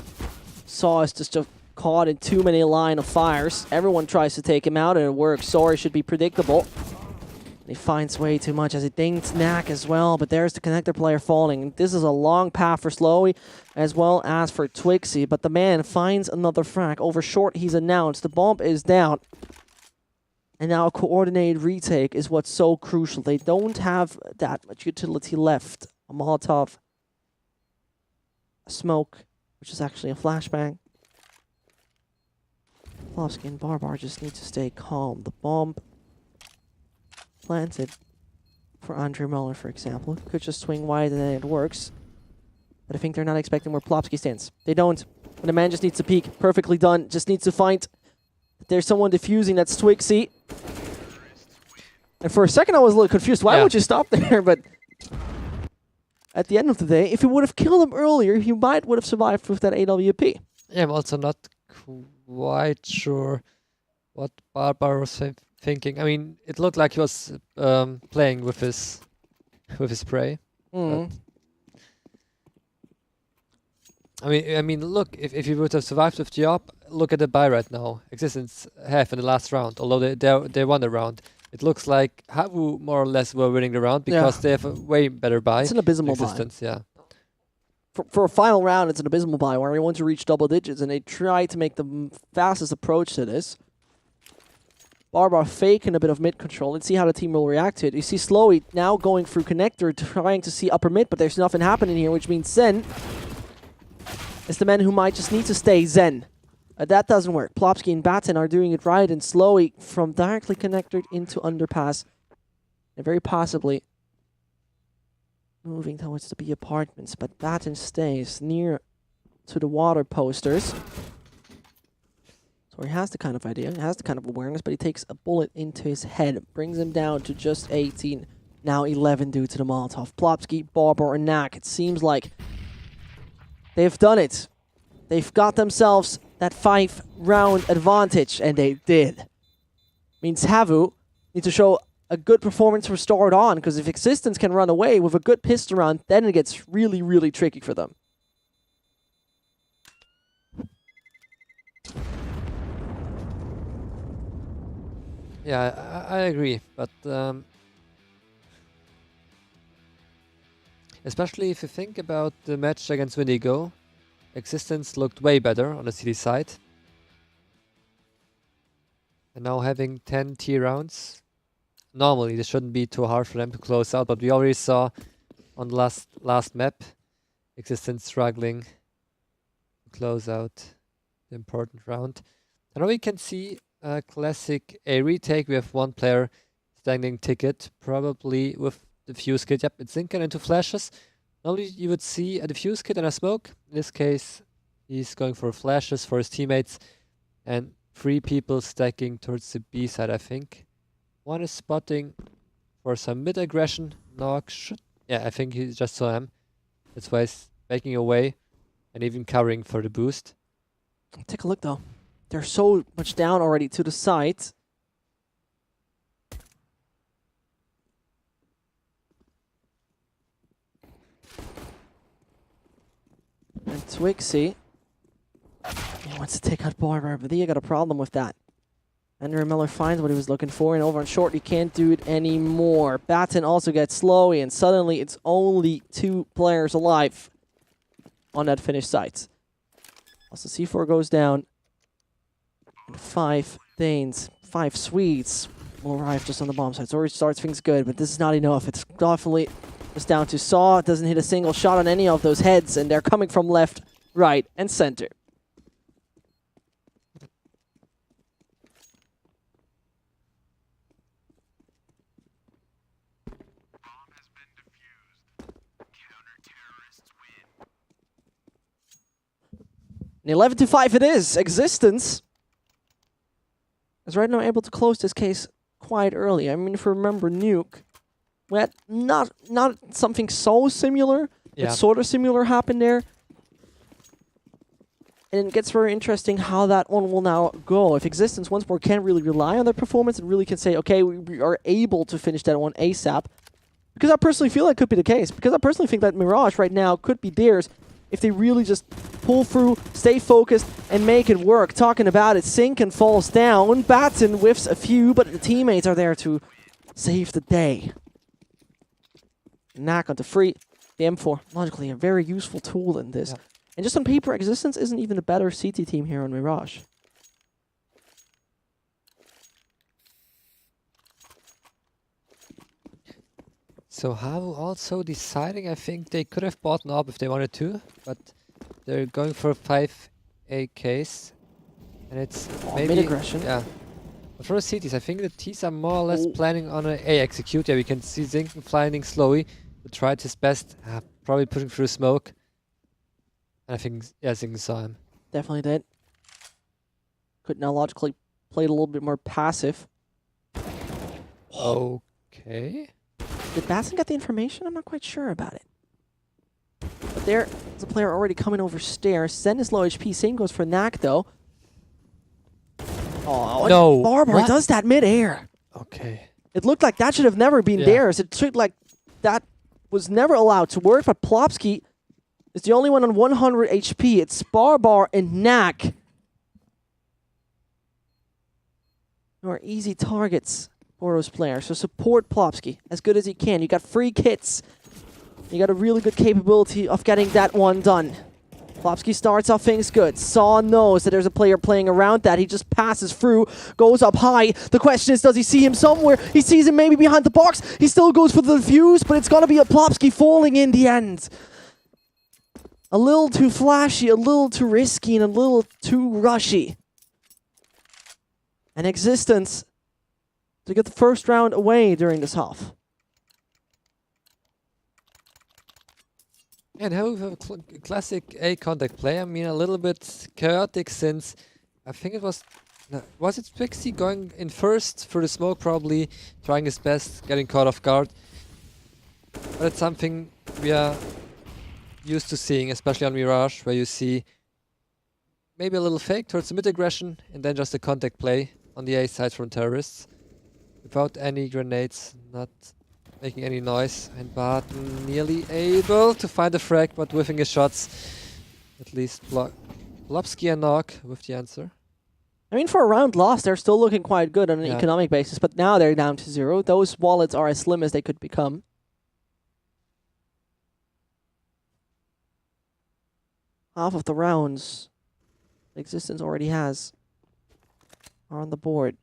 Saw is just caught in too many line of fires. Everyone tries to take him out and it works. Sorry should be predictable. He finds way too much as he dings Knack as well, but there's the connector player falling. This is a long path for Slowy as well as for Twixie, but the man finds another frag. Over short, he's announced. The bomb is down. And now a coordinated retake is what's so crucial. They don't have that much utility left. A Molotov, a smoke, which is actually a flashbang. Plovsky and Barbar just need to stay calm. The bomb planted for Andre Muller, for example, could just swing wide and then it works. But I think they're not expecting where Plopsky stands. They don't. And the man just needs to peek. Perfectly done. Just needs to find that there's someone defusing. That's Twixie. And for a second I was a little confused. Why would you stop there? But at the end of the day, if he would have killed him earlier, he might would have survived with that AWP. Yeah, I'm also not quite sure what Barbar was thinking. I mean, it looked like he was playing with his prey. Mm. I mean, look, if he would have survived with the op, look at the buy right now. Existence have in the last round, although they won the round. It looks like HAVU more or less were winning the round because they have a way better buy. It's an abysmal Existence, buy. yeah. For a final round, it's an abysmal buy where they want to reach double digits, and they try to make the fastest approach to this. Barbar faking a bit of mid control. Let's see how the team will react to it. You see Slowy now going through connector, trying to see upper mid, but there's nothing happening here, which means Zen is the man who might just need to stay Zen. That doesn't work. Plopsky and Batten are doing it right, and Slowy from directly connected into underpass, and very possibly moving towards the B apartments, but Batten stays near to the water posters. So he has the kind of idea, he has the kind of awareness, but he takes a bullet into his head, brings him down to just 18, now 11 due to the Molotov. Plopsky, Barbar, and Knack. It seems like they've done it. They've got themselves that 5-round advantage, and they did. Means HAVU need to show a good performance for start on, because if Existence can run away with a good pistol round, then it gets really, really tricky for them. Yeah, I agree, but especially if you think about the match against Windigo, Existence looked way better on the CD side. And now having 10 T rounds, normally this shouldn't be too hard for them to close out, but we already saw on the last map, Existence struggling to close out the important round. And now we can see a classic A retake. We have one player standing ticket, probably with the fuse kit. Yep, it's sinking into flashes. Normally you would see a diffuse kit and a smoke. In this case, he's going for flashes for his teammates, and 3 people stacking towards the B side, I think. One is spotting for some mid aggression. Nog should... Yeah, I think he just saw him. That's why he's making away and even covering for the boost. Take a look, though. They're so much down already to the side. And Twixie, he wants to take out Barber, but he got a problem with that. Andrew Miller finds what he was looking for, and over on short, he can't do it anymore. Batten also gets slowy, and suddenly it's only 2 players alive on that finish site. Also, C4 goes down, and 5 Danes, 5 Swedes will arrive just on the bomb site. Zori starts things good, but this is not enough. It's definitely just down to Saw. Doesn't hit a single shot on any of those heads, and they're coming from left, right, and center. And 11-5 it is. X6tence is right now able to close this case quite early. I mean, if you remember Nuke, we had not something so similar, but sort of similar happened there. And it gets very interesting how that one will now go. If X6tence once more can really rely on their performance and really can say, okay, we are able to finish that one ASAP. Because I personally feel that could be the case. Because I personally think that Mirage right now could be theirs if they really just pull through, stay focused, and make it work. Talking about it, Sinkin falls down. Batten whiffs a few, but the teammates are there to save the day. Knack onto free. The M4, logically, a very useful tool in this. Yeah. And just on paper, X6tence isn't even a better CT team here on Mirage. So HAVU also deciding, I think they could have bought an AWP if they wanted to, but they're going for 5 AKs. And it's maybe... mid-aggression. Yeah. But for the CTs, I think the Ts are more or less planning on an A execute. Yeah, we can see Zinken flying slowly, but tried his best, probably pushing through smoke. And I think, yeah, Zinken saw him. Definitely did. Could now logically play it a little bit more passive. Okay. Did Batten get the information? I'm not quite sure about it. But there's a player already coming over stairs. Zen is low HP. Same goes for Knack, though. Oh, no. Barbar does that mid-air. Okay. It looked like that should have never been theirs. It looked like that was never allowed to work, but Plopsky is the only one on 100 HP. It's Barbar and Knack who are easy targets for those players. So support Plopsky as good as you can. You got free kits. You got a really good capability of getting that one done. Plopsky starts off things good. Saw knows that there's a player playing around that. He just passes through, goes up high. The question is, does he see him somewhere? He sees him maybe behind the box. He still goes for the defuse, but it's going to be a Plopsky falling in the end. A little too flashy, a little too risky, and a little too rushy. And X6tence to get the first round away during this half. And how we have a classic A contact play. I mean, a little bit chaotic since I think it was it Twixie going in first for the smoke, probably trying his best, getting caught off guard. But it's something we are used to seeing, especially on Mirage, where you see maybe a little fake towards the mid aggression and then just a contact play on the A side from terrorists. Without any grenades, not making any noise, and Batten nearly able to find a frag, but whiffing his shots. At least Plopsky and Nog with the answer. I mean, for a round loss, they're still looking quite good on an economic basis, but now they're down to 0. Those wallets are as slim as they could become. Half of the rounds X6tence already has are on the board.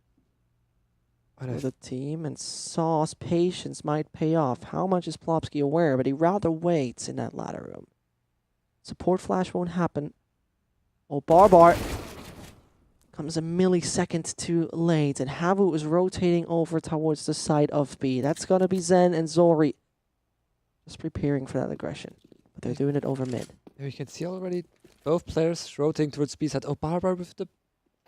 For the team, and Saw's patience might pay off. How much is Plopsky aware? But he rather waits in that ladder room. Support flash won't happen. Oh, Barbar comes a millisecond too late, and HAVU is rotating over towards the side of B. That's gonna be Zen and Zori just preparing for that aggression, but they're doing it over mid. You can see already both players rotating towards B side. Oh, Barbar with the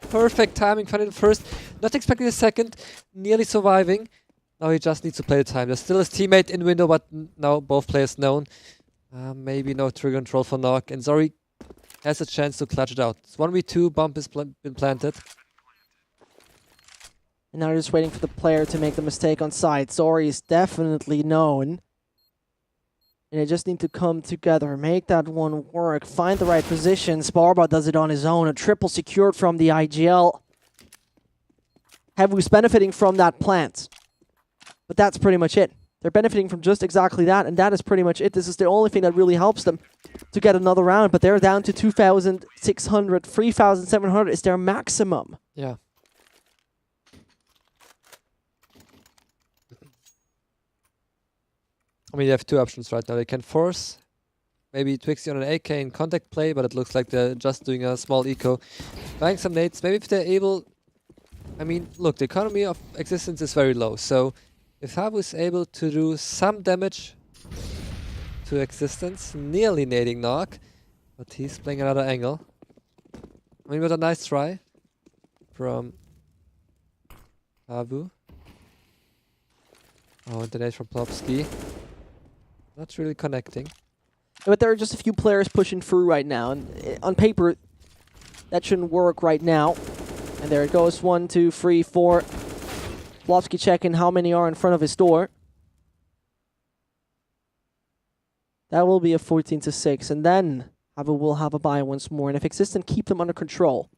perfect timing, finding the first, not expecting the second, nearly surviving. Now he just needs to play the time. There's still his teammate in window, but now both players known. Maybe no trigger control for Nog, and Zori has a chance to clutch it out. It's 1v2, bomb has been planted. And now they're just waiting for the player to make the mistake on site. Zori is definitely known. And they just need to come together, make that one work, find the right positions. Barba does it on his own. A triple secured from the IGL. HAVU's benefiting from that plant. But that's pretty much it. They're benefiting from just exactly that, and that is pretty much it. This is the only thing that really helps them to get another round, but they're down to 2,600. 3,700 is their maximum. Yeah. I mean, they have two options right now. They can force maybe Twixie on an AK in contact play, but it looks like they're just doing a small eco. Buying some nades. Maybe if they're able... I mean, look, the economy of existence is very low, so if HAVU is able to do some damage to existence, nearly nading Nog, but he's playing another angle. I mean, with a nice try from HAVU. Oh, and the nade from Plopsky. Not really connecting. But there are just a few players pushing through right now, and on paper, that shouldn't work right now. And there it goes, 1, 2, 3, 4. Plopsky checking how many are in front of his door. That will be a 14-6, and then HAVU will have a buy once more. And if Existent keep them under control,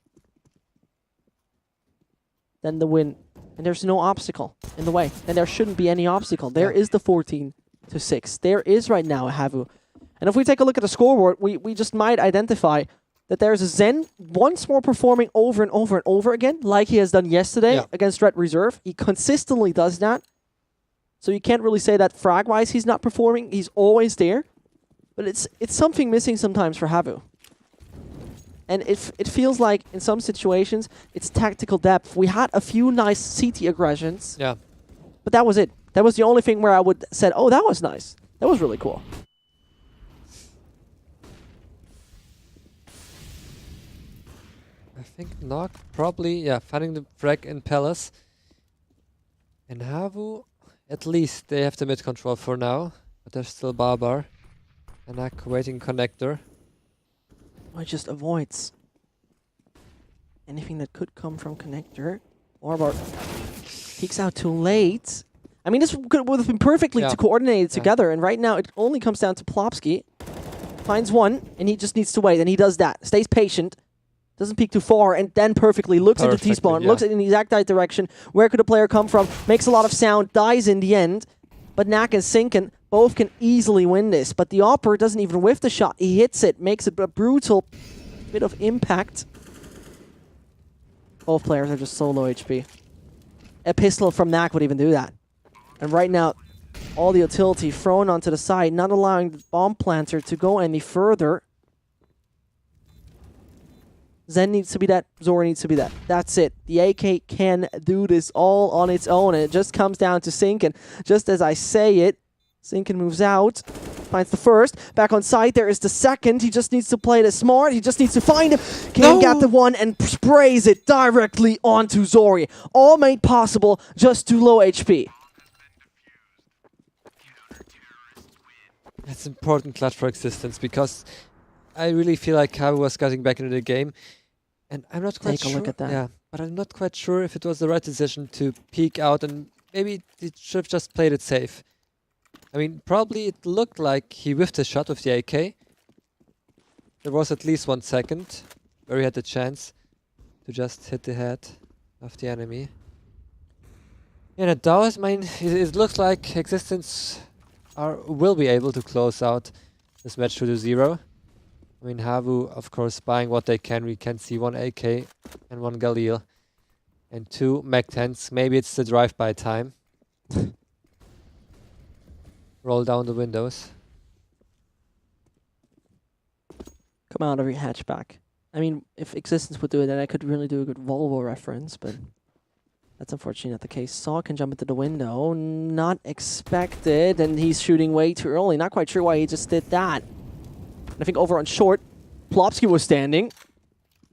then the win. And there's no obstacle in the way. And there shouldn't be any obstacle. There is the 14-6. There is right now a HAVU. And if we take a look at the scoreboard, we just might identify that there's a Zen once more performing over and over and over again, like he has done yesterday against Red Reserve. He consistently does that. So you can't really say that frag-wise he's not performing. He's always there. But it's something missing sometimes for HAVU. And it feels like in some situations, it's tactical depth. We had a few nice CT aggressions. Yeah. But that was it. That was the only thing where I would said, oh, that was nice. That was really cool. I think Nog probably, finding the frag in Palace. And HAVU, at least they have the mid control for now. But there's still Barbar. And Nak waiting connector. It just avoids anything that could come from connector. Barbar peeks out too late. I mean, this would have been perfectly coordinated together. And right now, it only comes down to Plopsky. Finds one, and he just needs to wait. And he does that. Stays patient. Doesn't peek too far, and then perfectly looks into T-spawn, looks in the exact right direction. Where could the player come from? Makes a lot of sound, dies in the end. But Nak and Sinkin both can easily win this. But the Opera doesn't even whiff the shot. He hits it, makes it a brutal bit of impact. Both players are just so low HP. A pistol from Nak would even do that. And right now, all the utility thrown onto the side, not allowing the bomb planter to go any further. Zen needs to be that. Zora needs to be that. That's it. The AK can do this all on its own. And it just comes down to Sinkin. Just as I say it, Sinkin moves out. Finds the first. Back on site, there is the second. He just needs to play this smart. He just needs to find him. Can't get the one and sprays it directly onto Zori. All made possible just too low HP. That's important clutch for existence because I really feel like HAVU was getting back into the game. And I'm not quite sure. Take a look at that. Yeah, but I'm not quite sure if it was the right decision to peek out, and maybe he should have just played it safe. I mean, probably it looked like he whiffed his shot with the AK. There was at least 1 second where he had the chance to just hit the head of the enemy. And it does. I mean, it looks like existence will be able to close out this match 2-0. I mean, HAVU, of course, buying what they can. We can see 1 AK and 1 Galil. And 2 Mech-10s. Maybe it's the drive-by time. Roll down the windows. Come out of your hatchback. I mean, if Existence would do it, then I could really do a good Volvo reference, but that's unfortunately not the case. Saw can jump into the window. Not expected, and he's shooting way too early. Not quite sure why he just did that. I think over on short, Plopsky was standing.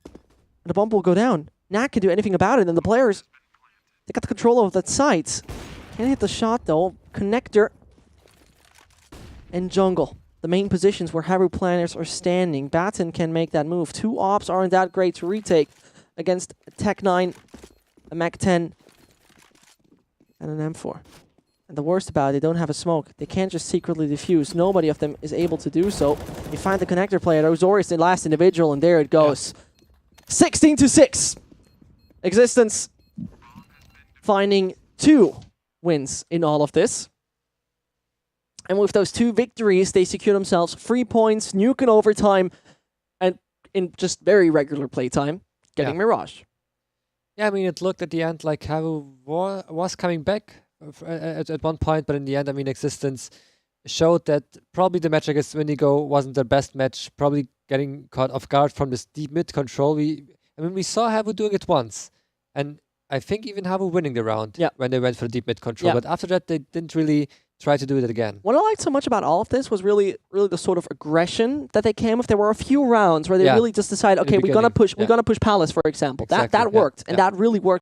And the bomb will go down. Nak can do anything about it, and the players, they got the control of that site. Can't hit the shot, though. Connector and jungle. the main positions where HAVU planners are standing. Batten can make that move. 2 ops aren't that great to retake against a Tech 9, a Mac 10, and an M4. And the worst about it, they don't have a smoke. They can't just secretly defuse. Nobody of them is able to do so. You find the connector player. Ozori's the last individual, and there it goes. 16-6. x6tence finding 2 wins in all of this. And with those 2 victories, they secure themselves 3 points, nuke in overtime, and in just very regular playtime, getting Mirage. Yeah, I mean, it looked at the end like HAVU was coming back at one point, but in the end, I mean, x6tence showed that probably the match against Windigo wasn't their best match, probably getting caught off guard from this deep mid control. We saw HAVU doing it once, and I think even HAVU winning the round when they went for deep mid control, but after that, they didn't really try to do it again. What I liked so much about all of this was really the sort of aggression that they came with. There were a few rounds where they really just decided, okay, we're gonna push Palace, for example. Exactly, that worked, and that really worked